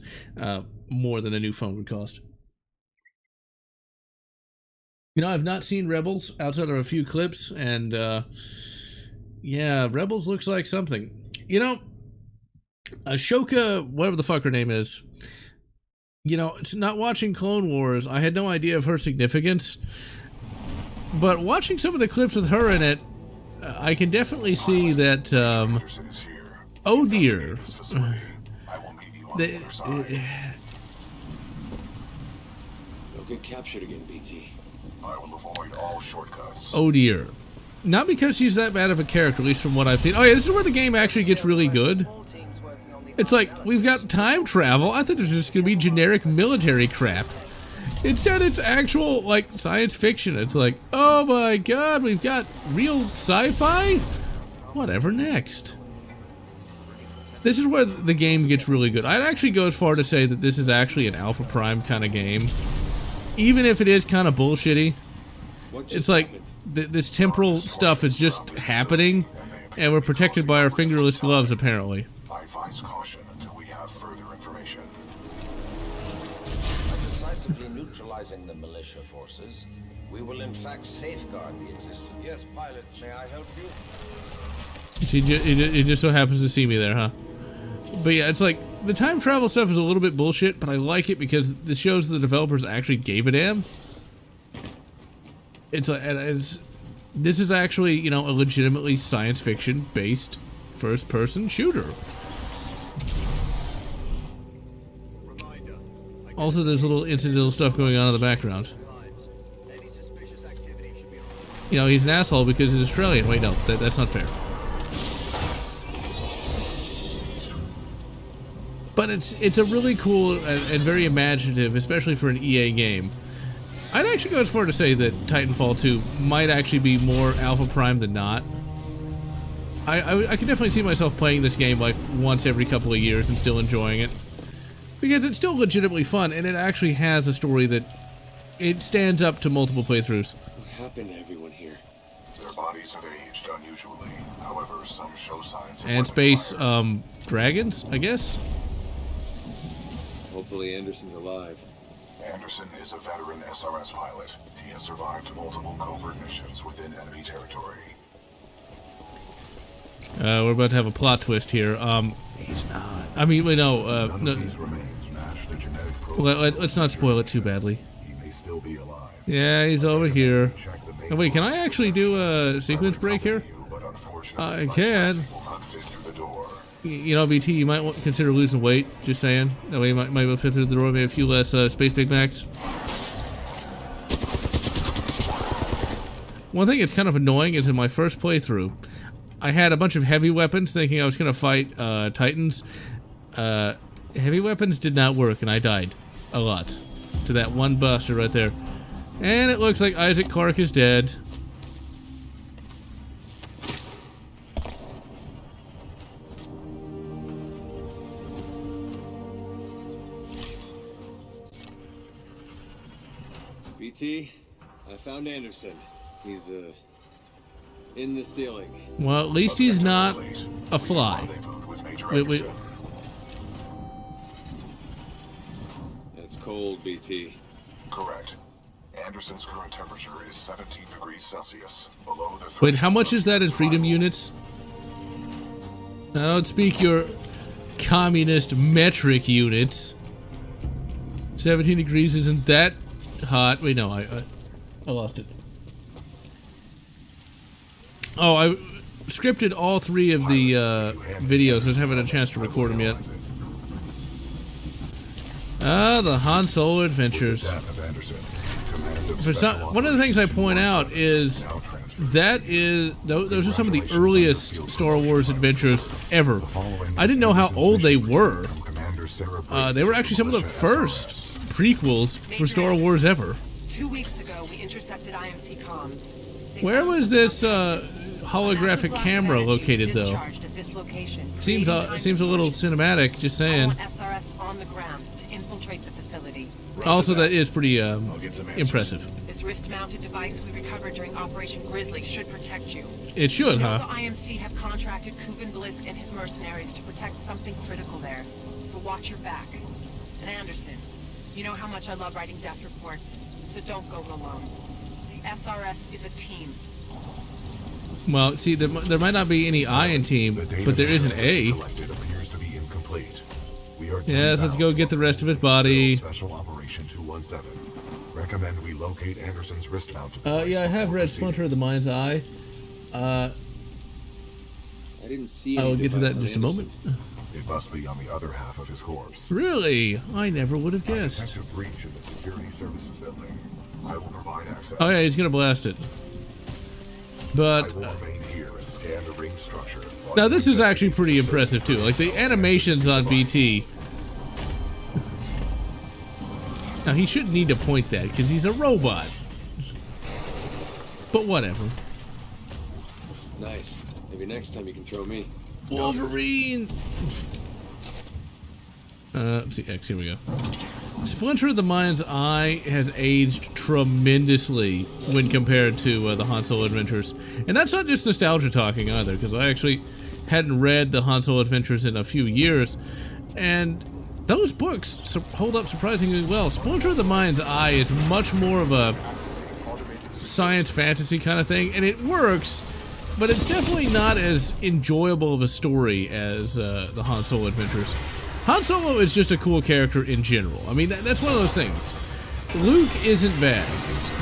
more than a new phone would cost. You know, I've not seen Rebels outside of a few clips, and yeah, Rebels looks like something. You know, Ashoka, whatever the fuck her name is, you know, it's not watching Clone Wars, I had no idea of her significance, but watching some of the clips with her in it, I can definitely see that, oh dear. Don't get captured again, BT. I will avoid all shortcuts. Oh dear. Not because she's that bad of a character, at least from what I've seen. Oh yeah, this is where the game actually gets really good. It's like, we've got time travel. I thought there's just gonna be generic military crap. Instead, it's actual, like, science fiction. It's like, oh my god, we've got real sci-fi? Whatever next. This is where the game gets really good. I'd actually go as far to say that this is actually an Alpha Prime kind of game. Even if it is kind of bullshitty, it's like this temporal stuff is just happening, and we're protected by our fingerless gloves, apparently. I advise caution until we have further information. By decisively neutralizing the militia forces, we will in fact safeguard the existence. Yes, pilot, may I help you? He just so happens to see me there, huh? But yeah, it's like, the time travel stuff is a little bit bullshit, but I like it because this shows the developers actually gave a damn. This is actually, you know, a legitimately science fiction based first person shooter. Also, there's a little incidental stuff going on in the background. You know, he's an asshole because he's Australian. Wait, no, that's not fair. But it's a really cool and very imaginative, especially for an EA game. I'd actually go as far to say that Titanfall 2 might actually be more Alpha Prime than not. I can definitely see myself playing this game like once every couple of years and still enjoying it. Because it's still legitimately fun, and it actually has a story that it stands up to multiple playthroughs. What happened to everyone here? Their bodies have aged unusually. However, some show signs of And space, dragons, I guess? Hopefully Anderson's alive. Anderson is a veteran SRS pilot. He has survived multiple covert missions within enemy territory. We're about to have a plot twist here. He's not. I mean, wait, no, None no. of these remains match the genetic profile. Let's not spoil it too badly. He may still be alive. Yeah, he's over here. Check the main Oh, wait, can I actually do a sequence break here? But unfortunately, I my can. chassis will not fit through the door. You know, BT, you might consider losing weight. Just saying. That way you might be able to fit through the door, maybe a few less Space Big Macs. One thing that's kind of annoying is in my first playthrough, I had a bunch of heavy weapons thinking I was going to fight Titans. Heavy weapons did not work, and I died a lot to that one buster right there. And it looks like Isaac Clarke is dead. BT, I found Anderson. He's, in the ceiling. Well, at least he's not a fly. Rendezvoused with Major Wait. Anderson. That's cold, BT. Correct. Anderson's current temperature is 17 degrees Celsius, below the Wait, how much threshold is that in of freedom survival. units? I don't speak your communist metric units. 17 degrees isn't that hot. Wait, no, I lost it. Oh, I scripted all 3 of the videos. I just haven't had a chance to record them yet. Ah, the Han Solo adventures. Death of Anderson. Command of For some, Special one of the things I Operations point out is now transferred. that is those are some of the earliest Star Wars adventures ever. I didn't know how old they were. From Commander Sarah They were actually some of the first prequels for Star Wars ever. 2 weeks ago, we intercepted IMC comms. They Where found was this holographic camera located, though? discharged at this location, Seems creating seems a little distortions. cinematic. Just I saying. want SRS on the ground to infiltrate the facility. Also, that is pretty get some answers. impressive. This wrist-mounted device we recovered during Operation Grizzly should protect you. It should, You know huh? the IMC have contracted Kugan Blisk and his mercenaries to protect something critical there. So watch your back. And Anderson, you know how much I love writing death reports, so don't go it alone. The SRS is a team. Well, see, there might not be any I in team, The data but there is an that A. collected appears to be incomplete. We are Yes, let's go bound get the for rest of his body. Special Operation 217. Recommend we locate Anderson's wrist mount. Yeah, I have read before Splinter of the Mind's Eye. I didn't see I any will get to that in device just a on moment. proceeding. It must be on the other half of his corpse. Really? I never would have guessed. Detect a breach in the security services building. I will provide access. Oh yeah, he's gonna blast it. But I will remain here and scan the ring structure. while now you this is actually investigate pretty the impressive too. Like the facility. animations on BT. Now he shouldn't need to point that because he's a robot. But whatever. Nice. Maybe next time you can throw me. Wolverine. Let's see, X. Here we go. Splinter of the Mind's Eye has aged tremendously when compared to the Han Solo Adventures, and that's not just nostalgia talking either, because I actually hadn't read the Han Solo Adventures in a few years, and those books hold up surprisingly well. Splinter of the Mind's Eye is much more of a science fantasy kind of thing, and it works, but it's definitely not as enjoyable of a story as the Han Solo Adventures. Han Solo is just a cool character in general. I mean, that's one of those things. Luke isn't bad,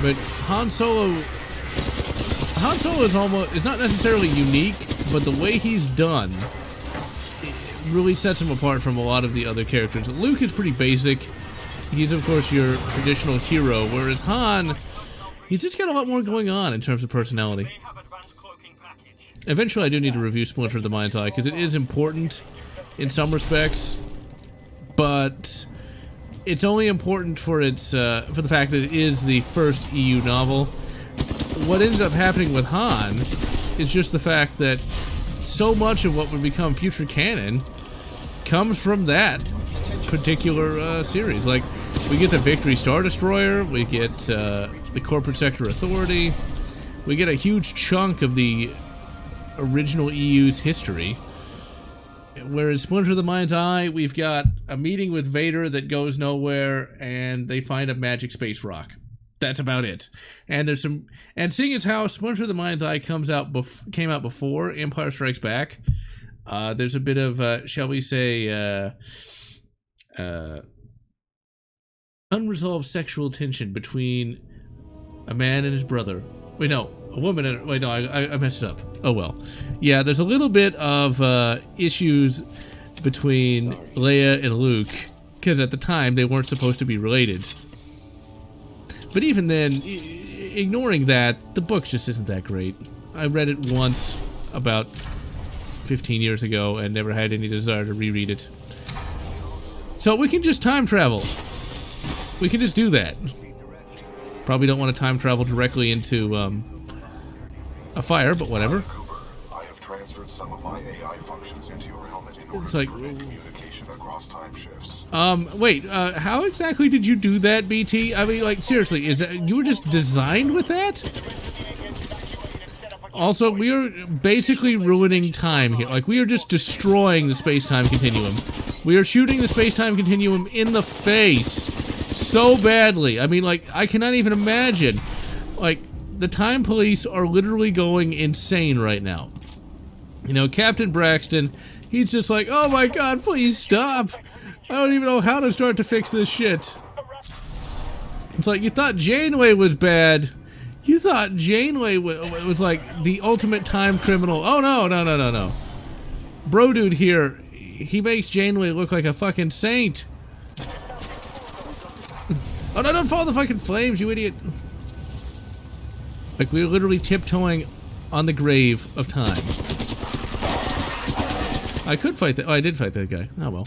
but Han Solo is not necessarily unique, but the way he's done it really sets him apart from a lot of the other characters. Luke is pretty basic. He's of course your traditional hero, whereas Han, he's just got a lot more going on in terms of personality. Eventually I do need to review Splinter of the Mind's Eye because it is important in some respects, but it's only important for its for the fact that it is the first EU novel. What ended up happening with Han is just the fact that so much of what would become future canon comes from that particular series. Like, we get the Victory Star Destroyer, we get the Corporate Sector Authority, we get a huge chunk of the original EU's history. Whereas Splinter of the Mind's Eye, we've got a meeting with Vader that goes nowhere, and they find a magic space rock. that's about it. And there's some, and seeing as how Splinter of the Mind's Eye came out before Empire Strikes Back, there's a bit of, shall we say, unresolved sexual tension between a man and his brother. Wait, no, a woman and, wait, no, I messed it up. Oh well. Yeah, there's a little bit of issues between Leia and Luke, because at the time they weren't supposed to be related. But even then, ignoring that, the book just isn't that great. I read it once about 15 years ago and never had any desire to reread it. So we can just time travel. We can just do that. Probably don't want to time travel directly into a fire, but whatever. Cooper, I have transferred some of my AI functions into your helmet in order It's to like, permit communication across time shifts. Wait, how exactly did you do that, BT? I mean, like, seriously, is that, you were just designed with that? Also, we are basically ruining time here. Like, we are just destroying the space-time continuum. We are shooting the space-time continuum in the face so badly. I mean, like, I cannot even imagine. Like, the time police are literally going insane right now. You know, Captain Braxton, he's just like, oh my god, please stop. I don't even know how to start to fix this shit. It's like, you thought Janeway was bad. You thought Janeway was like the ultimate time criminal. Oh no. Bro dude here, he makes Janeway look like a fucking saint. Oh no, don't fall in the fucking flames, you idiot. Like, we're literally tiptoeing on the grave of time. I could fight that. Oh, I did fight that guy. Oh well.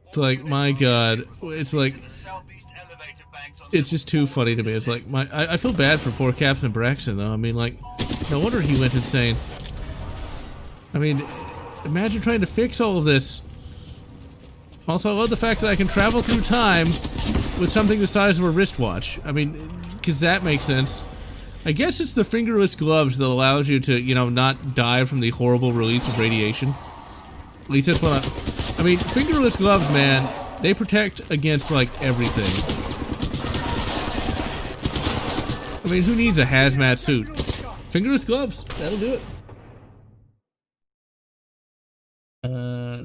It's like, my god. It's like, it's just too funny to me. It's like, I feel bad for poor Captain Braxton, though. I mean, like, no wonder he went insane. I mean, imagine trying to fix all of this. Also, I love the fact that I can travel through time with something the size of a wristwatch. I mean, because that makes sense. I guess it's the fingerless gloves that allows you to, you know, not die from the horrible release of radiation. At least that's what I mean, fingerless gloves, man, they protect against, like, everything. I mean, who needs a hazmat suit? Fingerless gloves, that'll do it.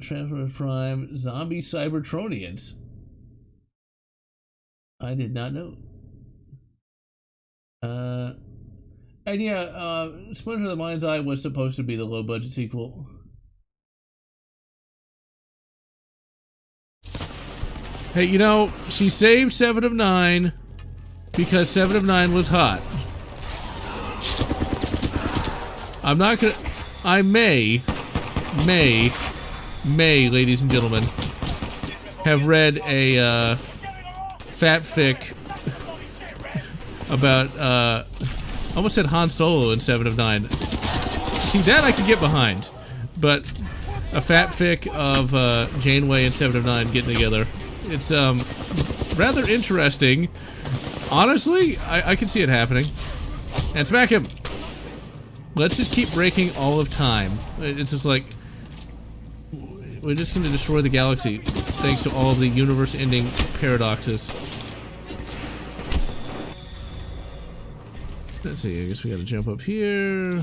Transformers Prime, zombie Cybertronians. I did not know. And yeah, Splinter of the Mind's Eye was supposed to be the low-budget sequel. Hey, you know, she saved 7 of 9 because 7 of 9 was hot. I'm not gonna... I may, ladies and gentlemen, have read a, Fatfix about, I almost said Han Solo in 7 of 9. See, that I could get behind. But a Fatfix of, Janeway and 7 of 9 getting together. It's, rather interesting. Honestly, I can see it happening. And smack him! Let's just keep breaking all of time. It's just like, we're just gonna destroy the galaxy thanks to all of the universe-ending paradoxes. Let's see, I guess we gotta jump up here.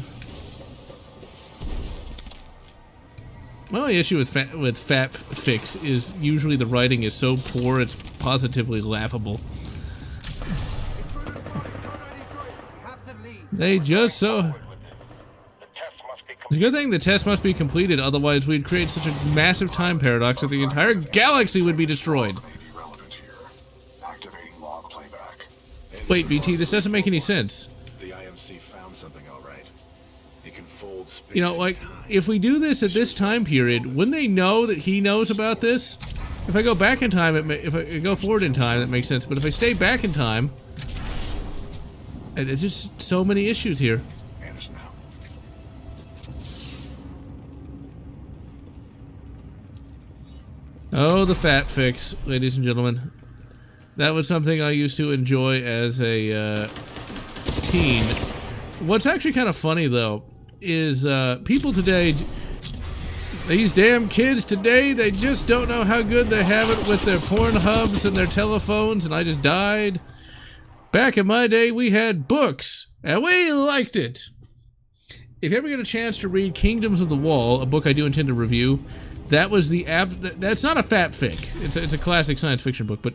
My only issue with Fatfix is usually the writing is so poor it's positively laughable. They just so... It's a good thing the test must be completed, otherwise we'd create such a massive time paradox that the entire galaxy would be destroyed. Wait, BT, this doesn't make any sense. The IMC found something, all right. It can fold space. You know, like, if we do this at this time period, wouldn't they know that he knows about this? If I go back in time, if I go forward in time, that makes sense. But if I stay back in time, it's just so many issues here. Anderson out. Oh, the Fatfix, ladies and gentlemen. That was something I used to enjoy as a teen. What's actually kind of funny, though, is people today These damn kids today, they just don't know how good they have it with their porn hubs and their telephones, and I just died. Back in my day, we had books, and we liked it. If you ever get a chance to read Kingdoms of the Wall, a book I do intend to review, that was the that's not a Fatfix. It's a classic science fiction book, but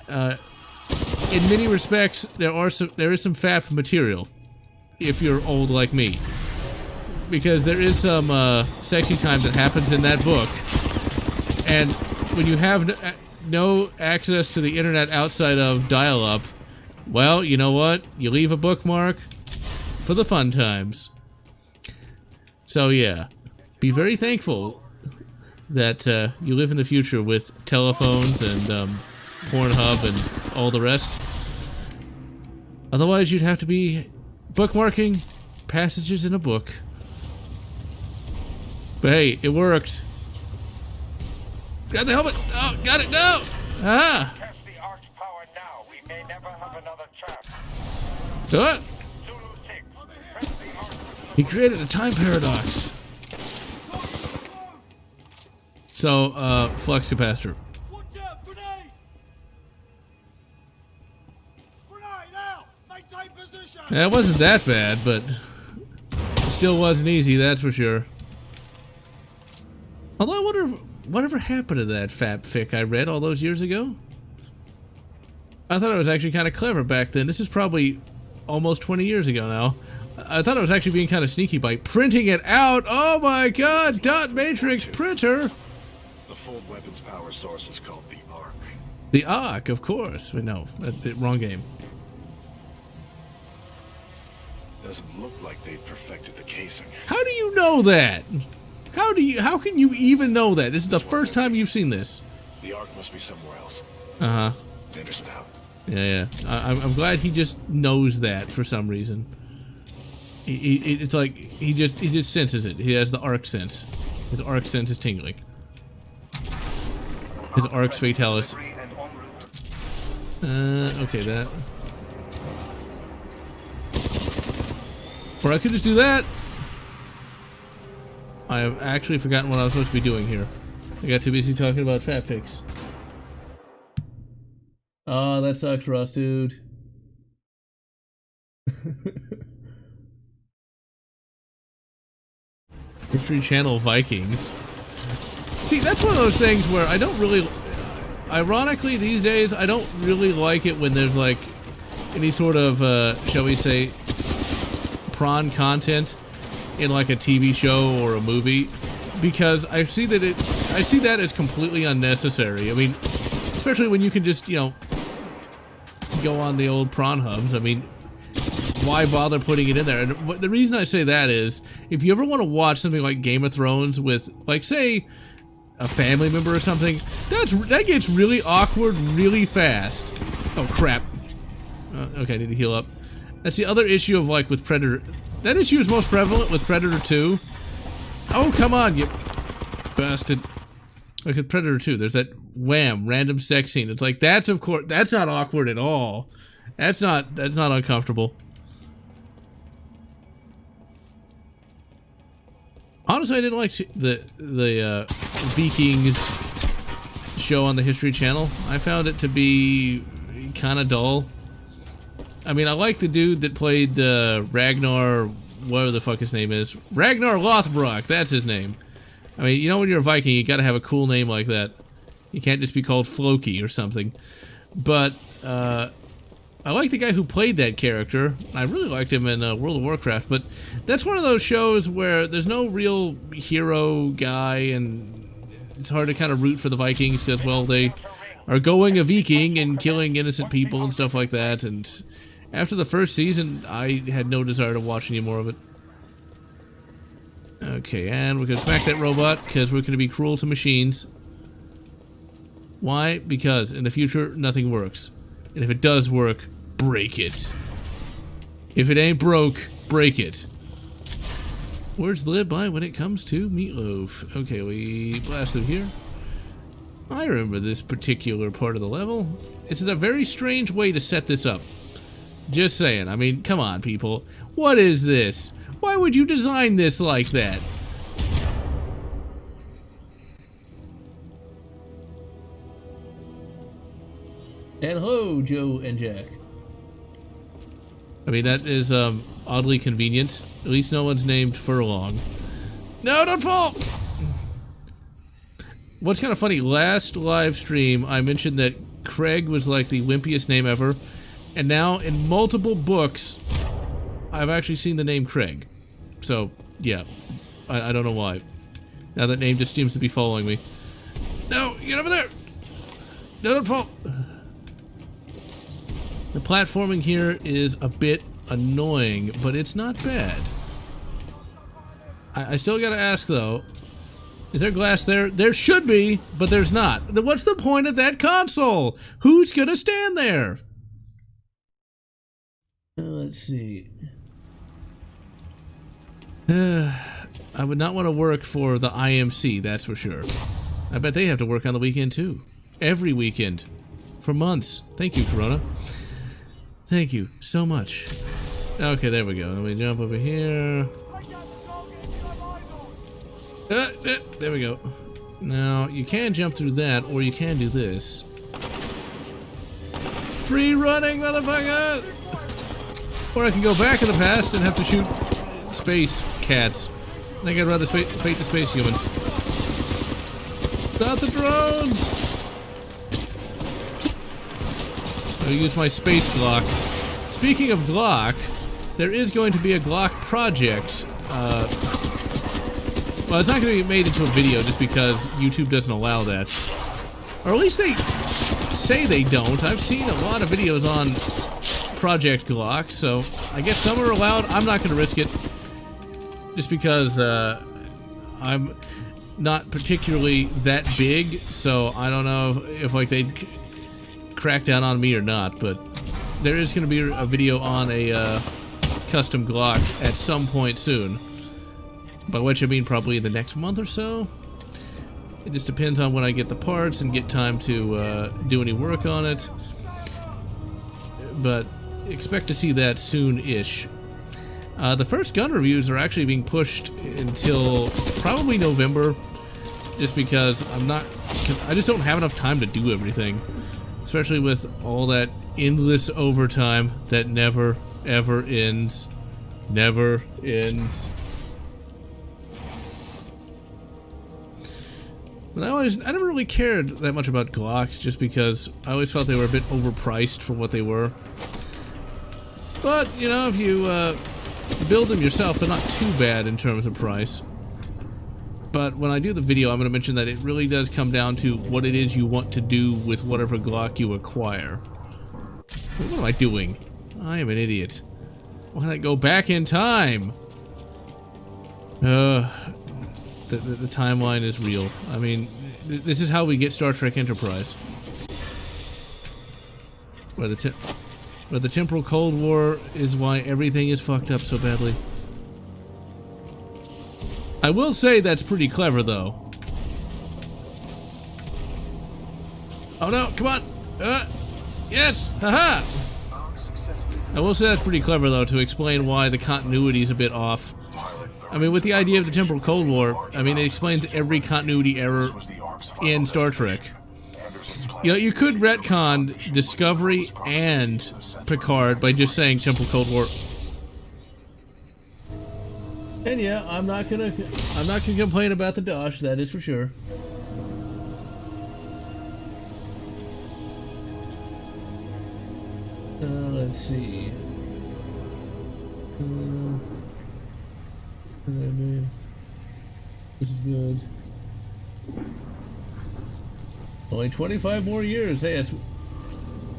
in many respects, there is some FAP material, if you're old like me. Because there is some sexy time that happens in that book, and when you have no access to the internet outside of dial-up, well, you know what? You leave a bookmark for the fun times. So yeah, be very thankful that you live in the future with telephones and Pornhub and all the rest. Otherwise, you'd have to be bookmarking passages in a book. But hey, it worked. Got the helmet. Oh, got it. No. Ah. Test the arc's power now. We may never have another chance. What? Zulu 6. Press the arc. He created a time paradox. So, flux capacitor. Watch out, grenade! Grenade out! Maintain position! Yeah, it wasn't that bad, but it still wasn't easy, that's for sure. Although I wonder whatever happened to that Fatfix I read all those years ago. I thought it was actually kind of clever back then. This is probably almost 20 years ago now. I thought I was actually being kind of sneaky by printing it out. Oh my god, dot matrix printer! The full weapons power source is called the Arc. The Arc, of course. But no, wrong game. Doesn't look like they'd perfected the casing. How do you know that? How can you even know that? This is the first time you've seen this. The Arc must be somewhere else. Uh-huh. Anderson out. Yeah. I'm glad he just knows that for some reason. It's like he just senses it. He has the arc sense. His arc sense is tingling. His arc's fatalis. Okay, that. Or I could just do that. I have actually forgotten what I was supposed to be doing here. I got too busy talking about Fatfix. Oh, that sucks for us, dude. History Channel Vikings. See, that's one of those things where I don't really... Ironically, these days, I don't really like it when there's, like, any sort of, shall we say, prawn content in, like, a TV show or a movie. Because I see that as completely unnecessary. I mean, especially when you can just, you know, go on the old prawn hubs. I mean, why bother putting it in there? And the reason I say that is, if you ever want to watch something like Game of Thrones with, like, say, a family member or something, that gets really awkward really fast. Oh, crap. Okay, I need to heal up. That's the other issue of, like, with Predator. That issue is most prevalent with Predator 2. Oh, come on, you bastard. Like with Predator 2, there's that wham, random sex scene. It's like, that's of course, that's not awkward at all. That's not uncomfortable. Honestly, I didn't like the Vikings show on the History Channel. I found it to be kind of dull. I mean, I like the dude that played Ragnar, whatever the fuck his name is. Ragnar Lothbrok, that's his name. I mean, you know, when you're a Viking, you gotta have a cool name like that. You can't just be called Floki or something. But, I like the guy who played that character. I really liked him in World of Warcraft, but that's one of those shows where there's no real hero guy, and it's hard to kind of root for the Vikings because, well, they are going a Viking and killing innocent people and stuff like that, and after the first season, I had no desire to watch any more of it. Okay, and we're gonna smack that robot because we're gonna be cruel to machines. Why? Because in the future, nothing works. And if it does work, break it. If it ain't broke, break it. Words live by when it comes to meatloaf. Okay, we blast through here. I remember this particular part of the level. This is a very strange way to set this up. Just saying. I mean, come on, people. What is this? Why would you design this like that? Hello, Joe and Jack. I mean, that is oddly convenient. At least no one's named Furlong. No, don't fall! What's kind of funny, last live stream I mentioned that Craig was like the wimpiest name ever, and now in multiple books I've actually seen the name Craig. So, yeah, I don't know why. Now that name just seems to be following me. No, get over there! No, don't fall! The platforming here is a bit annoying, but it's not bad. I still gotta ask though, is there glass there? There should be, but there's not. What's the point of that console? Who's gonna stand there? Let's see. I would not want to work for the IMC, that's for sure. I bet they have to work on the weekend too. Every weekend. For months. Thank you, Corona. Thank you so much. Okay, there we go. Let me jump over here. There we go. Now, you can jump through that, or you can do this. Free running, motherfucker! Or I can go back in the past and have to shoot space cats. I think I'd rather fight the space humans. Not the drones! I'll use my space Glock. Speaking of Glock, there is going to be a Glock project. Well, it's not going to be made into a video just because YouTube doesn't allow that. Or at least they say they don't. I've seen a lot of videos on Project Glock, so I guess some are allowed. I'm not going to risk it. Just because I'm not particularly that big, so I don't know if like they'd crack down on me or not, but there is going to be a video on a custom Glock at some point soon. By which I mean probably in the next month or so. It just depends on when I get the parts and get time to do any work on it. But expect to see that soon-ish. The first gun reviews are actually being pushed until probably November, just because I just don't have enough time to do everything, especially with all that endless overtime that never ever ends. Never ends. But I never really cared that much about Glocks, just because I always felt they were a bit overpriced for what they were. But, you know, if you build them yourself, they're not too bad in terms of price. But when I do the video, I'm going to mention that it really does come down to what it is you want to do with whatever Glock you acquire. What am I doing? I am an idiot. Why don't I go back in time? The timeline is real. I mean, this is how we get Star Trek Enterprise. Where the temporal Cold War is why everything is fucked up so badly. I will say that's pretty clever, though. Oh no, come on! Yes! Haha! I will say that's pretty clever, though, to explain why the continuity is a bit off. I mean, with the idea of the temporal Cold War, I mean, it explains every continuity error in Star Trek. You know, you could retcon Discovery and Picard by just saying temporal Cold War. And yeah, I'm not gonna complain about the Dosh, that is for sure. Let's see. This is good. Only 25 more years. Hey, that's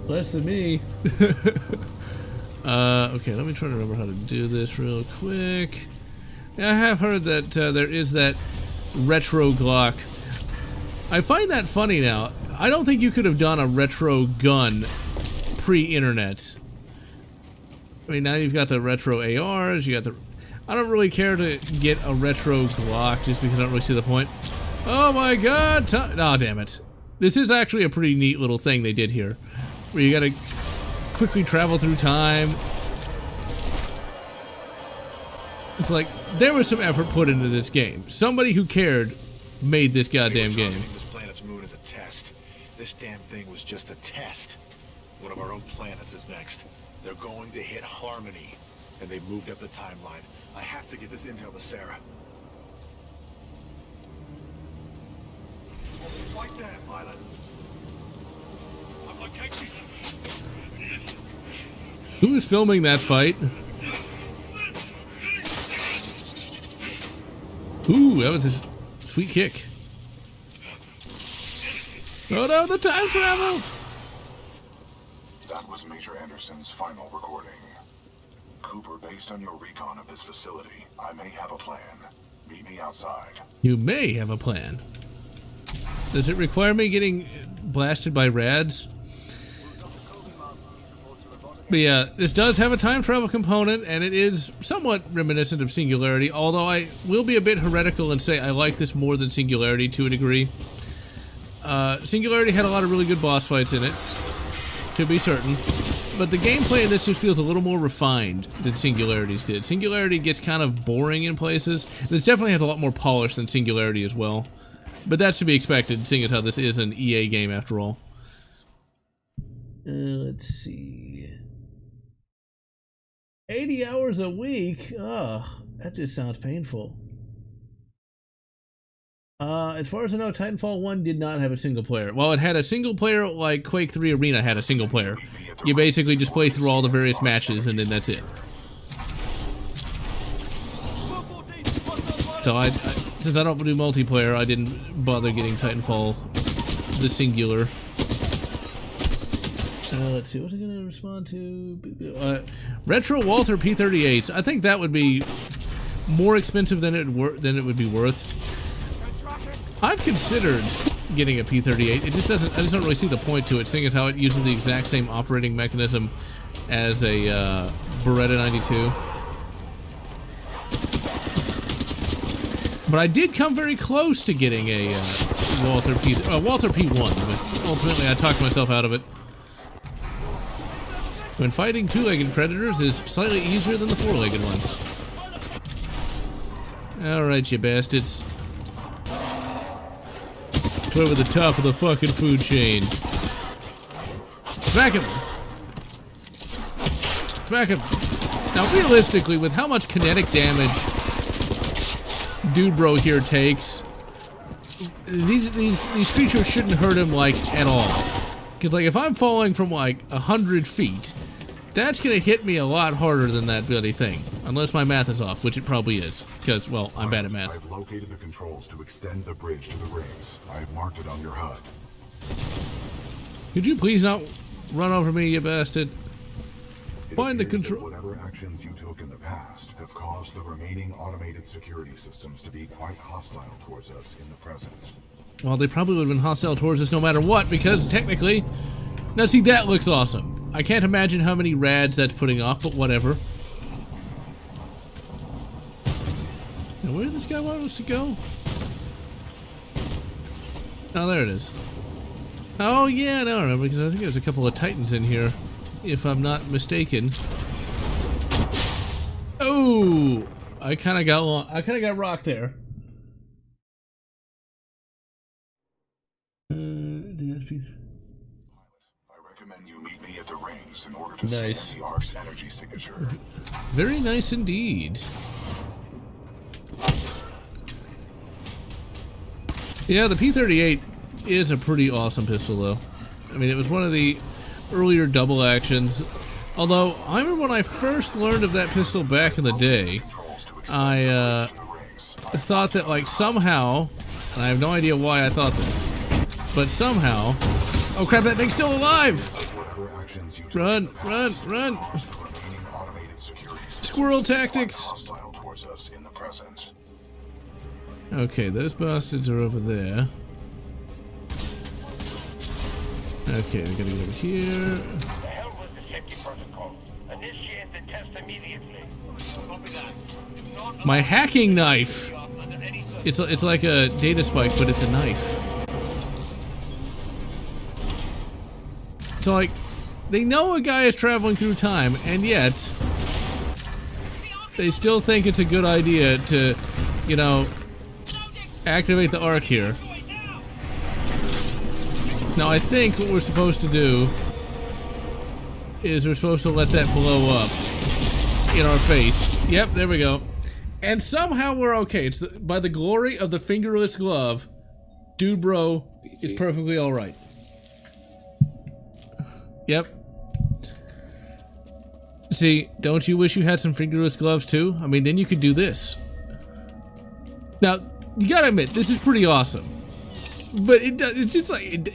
less than me. Okay, let me try to remember how to do this real quick. Yeah, I have heard that there is that retro Glock. I find that funny now. I don't think you could have done a retro gun pre-internet. I mean, now you've got the retro ARs, you got the... I don't really care to get a retro Glock just because I don't really see the point. Oh my god! Oh, damn it. This is actually a pretty neat little thing they did here, where you gotta quickly travel through time. It's like, there was some effort put into this game. Somebody who cared made this goddamn game. This planet's moon is a test. This damn thing was just a test. One of our own planets is next. They're going to hit Harmony, and they've moved up the timeline. I have to get this intel to Sarah. Right there, pilot. I'm located. Who is filming that fight? Ooh, that was a sweet kick. Oh no, the time travel! That was Major Anderson's final recording. Cooper, based on your recon of this facility, I may have a plan. Meet me outside. You may have a plan. Does it require me getting blasted by rads? But yeah, this does have a time travel component, and it is somewhat reminiscent of Singularity, although I will be a bit heretical and say I like this more than Singularity to a degree. Singularity had a lot of really good boss fights in it, to be certain, but the gameplay in this just feels a little more refined than Singularity's did. Singularity gets kind of boring in places. This definitely has a lot more polish than Singularity as well, but that's to be expected, seeing as how this is an EA game after all. Let's see... 80 hours a week? Ugh, that just sounds painful. As far as I know, Titanfall 1 did not have a single player. Well, it had a single player like Quake 3 Arena had a single player. You basically just play through all the various matches and then that's it. So since I don't do multiplayer, I didn't bother getting Titanfall the singular. Let's see, what's it gonna respond to? Retro Walther P38s. I think that would be more expensive than it would be worth. I've considered getting a P38. It just doesn't. I just don't really see the point to it, seeing as how it uses the exact same operating mechanism as a Beretta 92. But I did come very close to getting a Walther P1, but ultimately I talked myself out of it. When fighting two-legged predators is slightly easier than the four-legged ones. Alright, you bastards. It's over the top of the fucking food chain. Smack him! Smack him! Now, realistically, with how much kinetic damage Dude Bro here takes, these creatures shouldn't hurt him, like, at all. Because, like, if I'm falling from, like, 100 feet, that's gonna hit me a lot harder than that bloody thing. Unless my math is off, which it probably is. Because, well, I'm bad at math. I've located the controls to extend the bridge to the rings. I've marked it on your HUD. Could you please not run over me, you bastard? Find the control. Whatever actions you took in the past have caused the remaining automated security systems to be quite hostile towards us in the present. Well, they probably would have been hostile towards us no matter what, because technically... Now see, that looks awesome. I can't imagine how many rads that's putting off, but whatever. Now, where did this guy want us to go? Oh, there it is. Oh, yeah, now I remember, because I think there's a couple of Titans in here, if I'm not mistaken. Oh! I kind of got rocked there. In order to scan the Ark's energy signature. Very nice indeed. Yeah, the P38 is a pretty awesome pistol, though. I mean, it was one of the earlier double actions. Although, I remember when I first learned of that pistol back in the day, I thought that, like, somehow, and I have no idea why I thought this, but somehow... Oh crap, that thing's still alive! Run, run, run! Squirrel tactics! Okay, those bastards are over there. Okay, we gotta go over here. The hell with the safety protocols. Initiate the test immediately. My hacking knife! It's like a data spike, but it's a knife. So, like, they know a guy is traveling through time, and yet they still think it's a good idea to, you know, activate the Ark here. Now, I think what we're supposed to do is we're supposed to let that blow up in our face. Yep, there we go. And somehow we're okay. It's by the glory of the fingerless glove, dude bro is perfectly alright. Yep. See, don't you wish you had some fingerless gloves too? I mean, then you could do this. Now, you gotta admit, this is pretty awesome. But it's just like,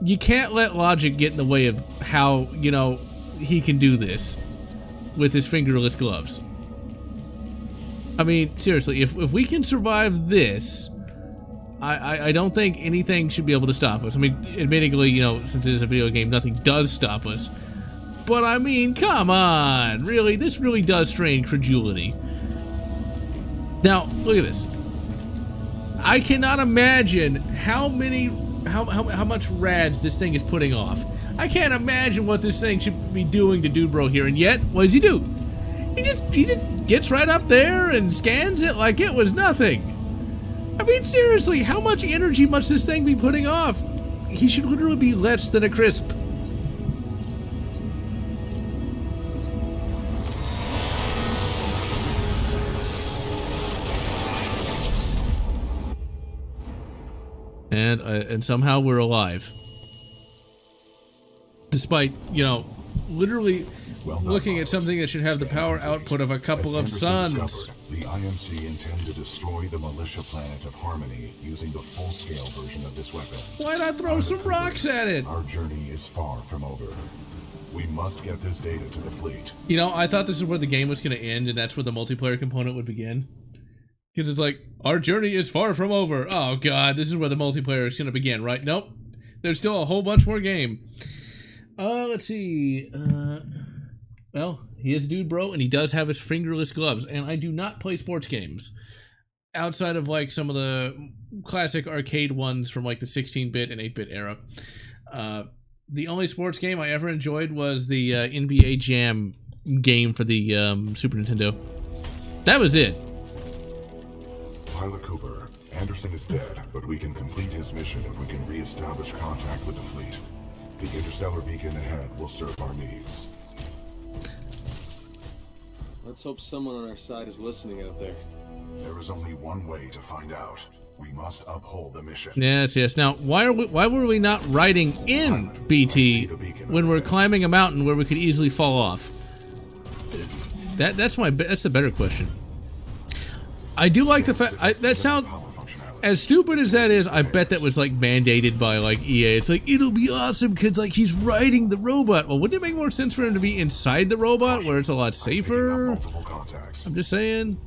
you can't let logic get in the way of how, you know, he can do this with his fingerless gloves. I mean, seriously, if we can survive this, I don't think anything should be able to stop us. I mean, admittedly, you know, since it is a video game, nothing does stop us. But I mean, come on, really, this really does strain credulity. Now, look at this. I cannot imagine how much rads this thing is putting off. I can't imagine what this thing should be doing to Dude Bro here, and yet, what does he do? He just gets right up there and scans it like it was nothing. I mean, seriously, how much energy must this thing be putting off? He should literally be less than a crisp. And somehow we're alive. Despite, you know, literally looking at something that should have the power output of a couple of suns. The IMC intend to destroy the militia planet of Harmony using the full-scale version of this weapon. Why not throw some rocks at it? Our journey is far from over. We must get this data to the fleet. You know, I thought this is where the game was going to end, and that's where the multiplayer component would begin. Because it's like, our journey is far from over. Oh god, this is where the multiplayer is going to begin, right? Nope. There's still a whole bunch more game. Let's see. Well, he is a dude bro, and he does have his fingerless gloves, and I do not play sports games. Outside of, like, some of the classic arcade ones from, like, the 16-bit and 8-bit era. The only sports game I ever enjoyed was the NBA Jam game for the Super Nintendo. That was it. Pilot Cooper, Anderson is dead, but we can complete his mission if we can re-establish contact with the fleet. The interstellar beacon ahead will serve our needs. Let's hope someone on our side is listening out there. There is only one way to find out. We must uphold the mission. Yes, yes. Now, why were we not riding in BT when we're climbing a mountain where we could easily fall off? That's the better question. I do like the fact that sound as stupid as that is. I bet that was like mandated by like EA. It's like, it'll be awesome because like he's riding the robot. Well, wouldn't it make more sense for him to be inside the robot where it's a lot safer? I'm just saying.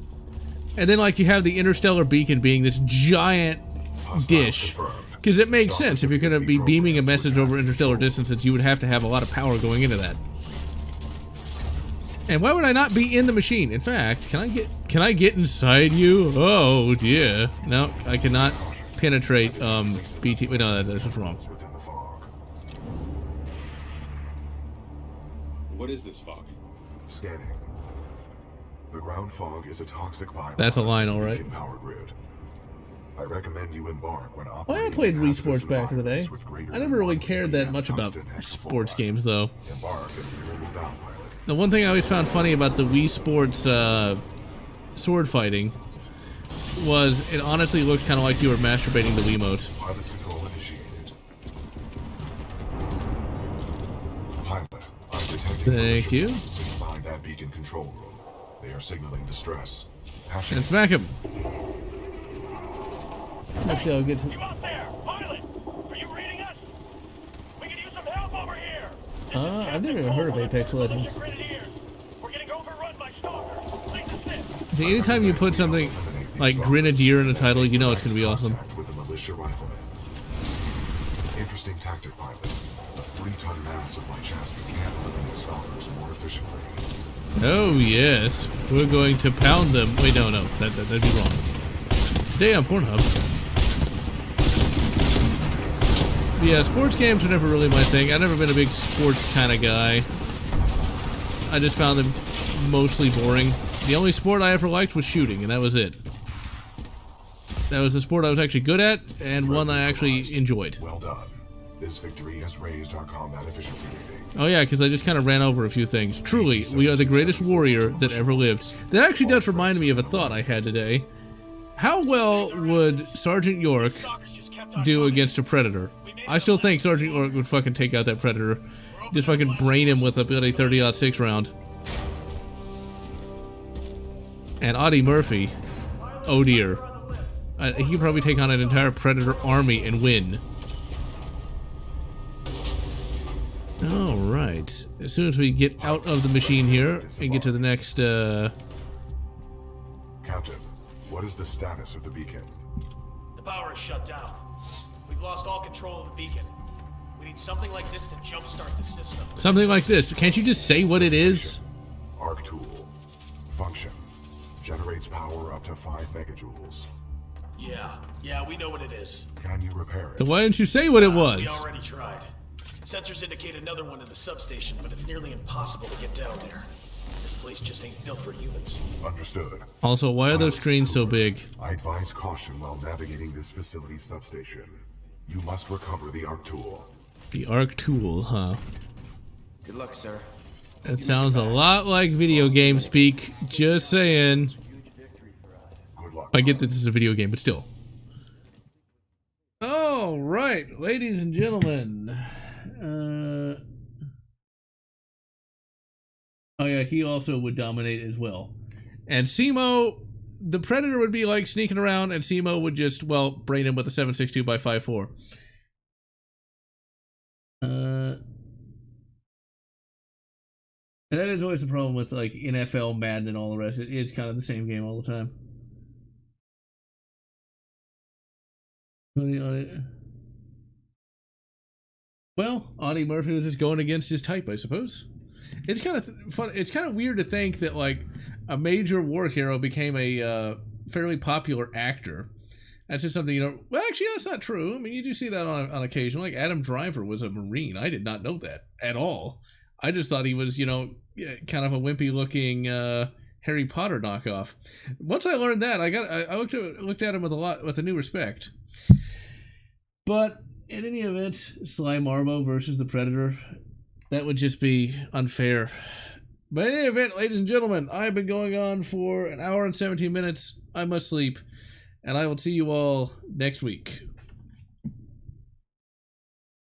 And then like you have the interstellar beacon being this giant dish, because it makes sense if you're going to be beaming a message over interstellar distances, you would have to have a lot of power going into that. And why would I not be in the machine? In fact, can I get inside you? Oh dear. No, I cannot penetrate BT. Wait, no, that's wrong. What is this fog? Scanning. The ground fog is a toxic line. That's a line, all right. Power grid. I recommend you embark when well, I played Wii Sports back in the day. I never really cared that much about sports games, though. The one thing I always found funny about the Wii Sports sword fighting was it honestly looked kind of like you were masturbating the Wiimote. Pilot control initiated. Pilot, I'm detecting Thank you. inside that beacon control room. They are signaling distress. And smack him. Let's see how good. You out there, pilot? Are you reading us? We could use some help over here. I've never even heard of Apex Legends. We're getting overrun by stalkers. Please assist. See, anytime you put something like Grenadier in the title, you know it's going to be awesome. With the militia riflemen. Interesting tactic, pilot. The 3-ton mass of my chassis can eliminate stalkers more efficiently. Oh yes, we're going to pound them. Wait, no, that'd be wrong. Today on Pornhub. Yeah, sports games are never really my thing. I've never been a big sports kind of guy. I just found them mostly boring. The only sport I ever liked was shooting, and that was it. That was the sport I was actually good at, and one I actually enjoyed. Well done. This victory has raised our combat efficiency rating. Oh yeah, because I just kind of ran over a few things. Truly, we are the greatest warrior that ever lived. That actually does remind me of a thought I had today. How well would Sergeant York do against a Predator? I still think Sergeant York would fucking take out that Predator. Just fucking brain him with a bloody 30-06 round. And Audie Murphy, oh dear. He could probably take on an entire Predator army and win. Alright. As soon as we get out of the machine here and get to the next, Captain, what is the status of the beacon? The power is shut down. We've lost all control of the beacon. We need something like this to jumpstart the system. Something like this. Can't you just say what it is? Arc tool. Function. Generates power up to 5 megajoules. Yeah, we know what it is. Can you repair it? Then why didn't you say what it We was? already tried. Sensors indicate another one in the substation, but it's nearly impossible to get down there. This place just ain't built for humans. Understood. Also, why are those screens so big? I advise caution while navigating this facility's substation. You must recover the arc tool. The arc tool, huh? Good luck, sir. That sounds a lot like video game speak. Just saying. Good luck. I get that this is a video game, but still. All right, ladies and gentlemen. Oh yeah, he also would dominate as well. And Simo, the Predator would be like sneaking around, and Simo would just, well, brain him with a 7.62 by 5.4. And that is always the problem with like NFL, Madden, and all the rest. It's kind of the same game all the time. Well, Audie Murphy was just going against his type, I suppose. It's kind of fun. It's kind of weird to think that like a major war hero became a fairly popular actor. That's just something, you know. Well, actually, that's not true. I mean, you do see that on occasion. Like Adam Driver was a Marine. I did not know that at all. I just thought he was, you know, kind of a wimpy-looking Harry Potter knockoff. Once I learned that, I looked at him with a new respect. But in any event, Sly Marbo versus the Predator, that would just be unfair. But in any event, ladies and gentlemen, I've been going on for an hour and 17 minutes. I must sleep, and I will see you all next week.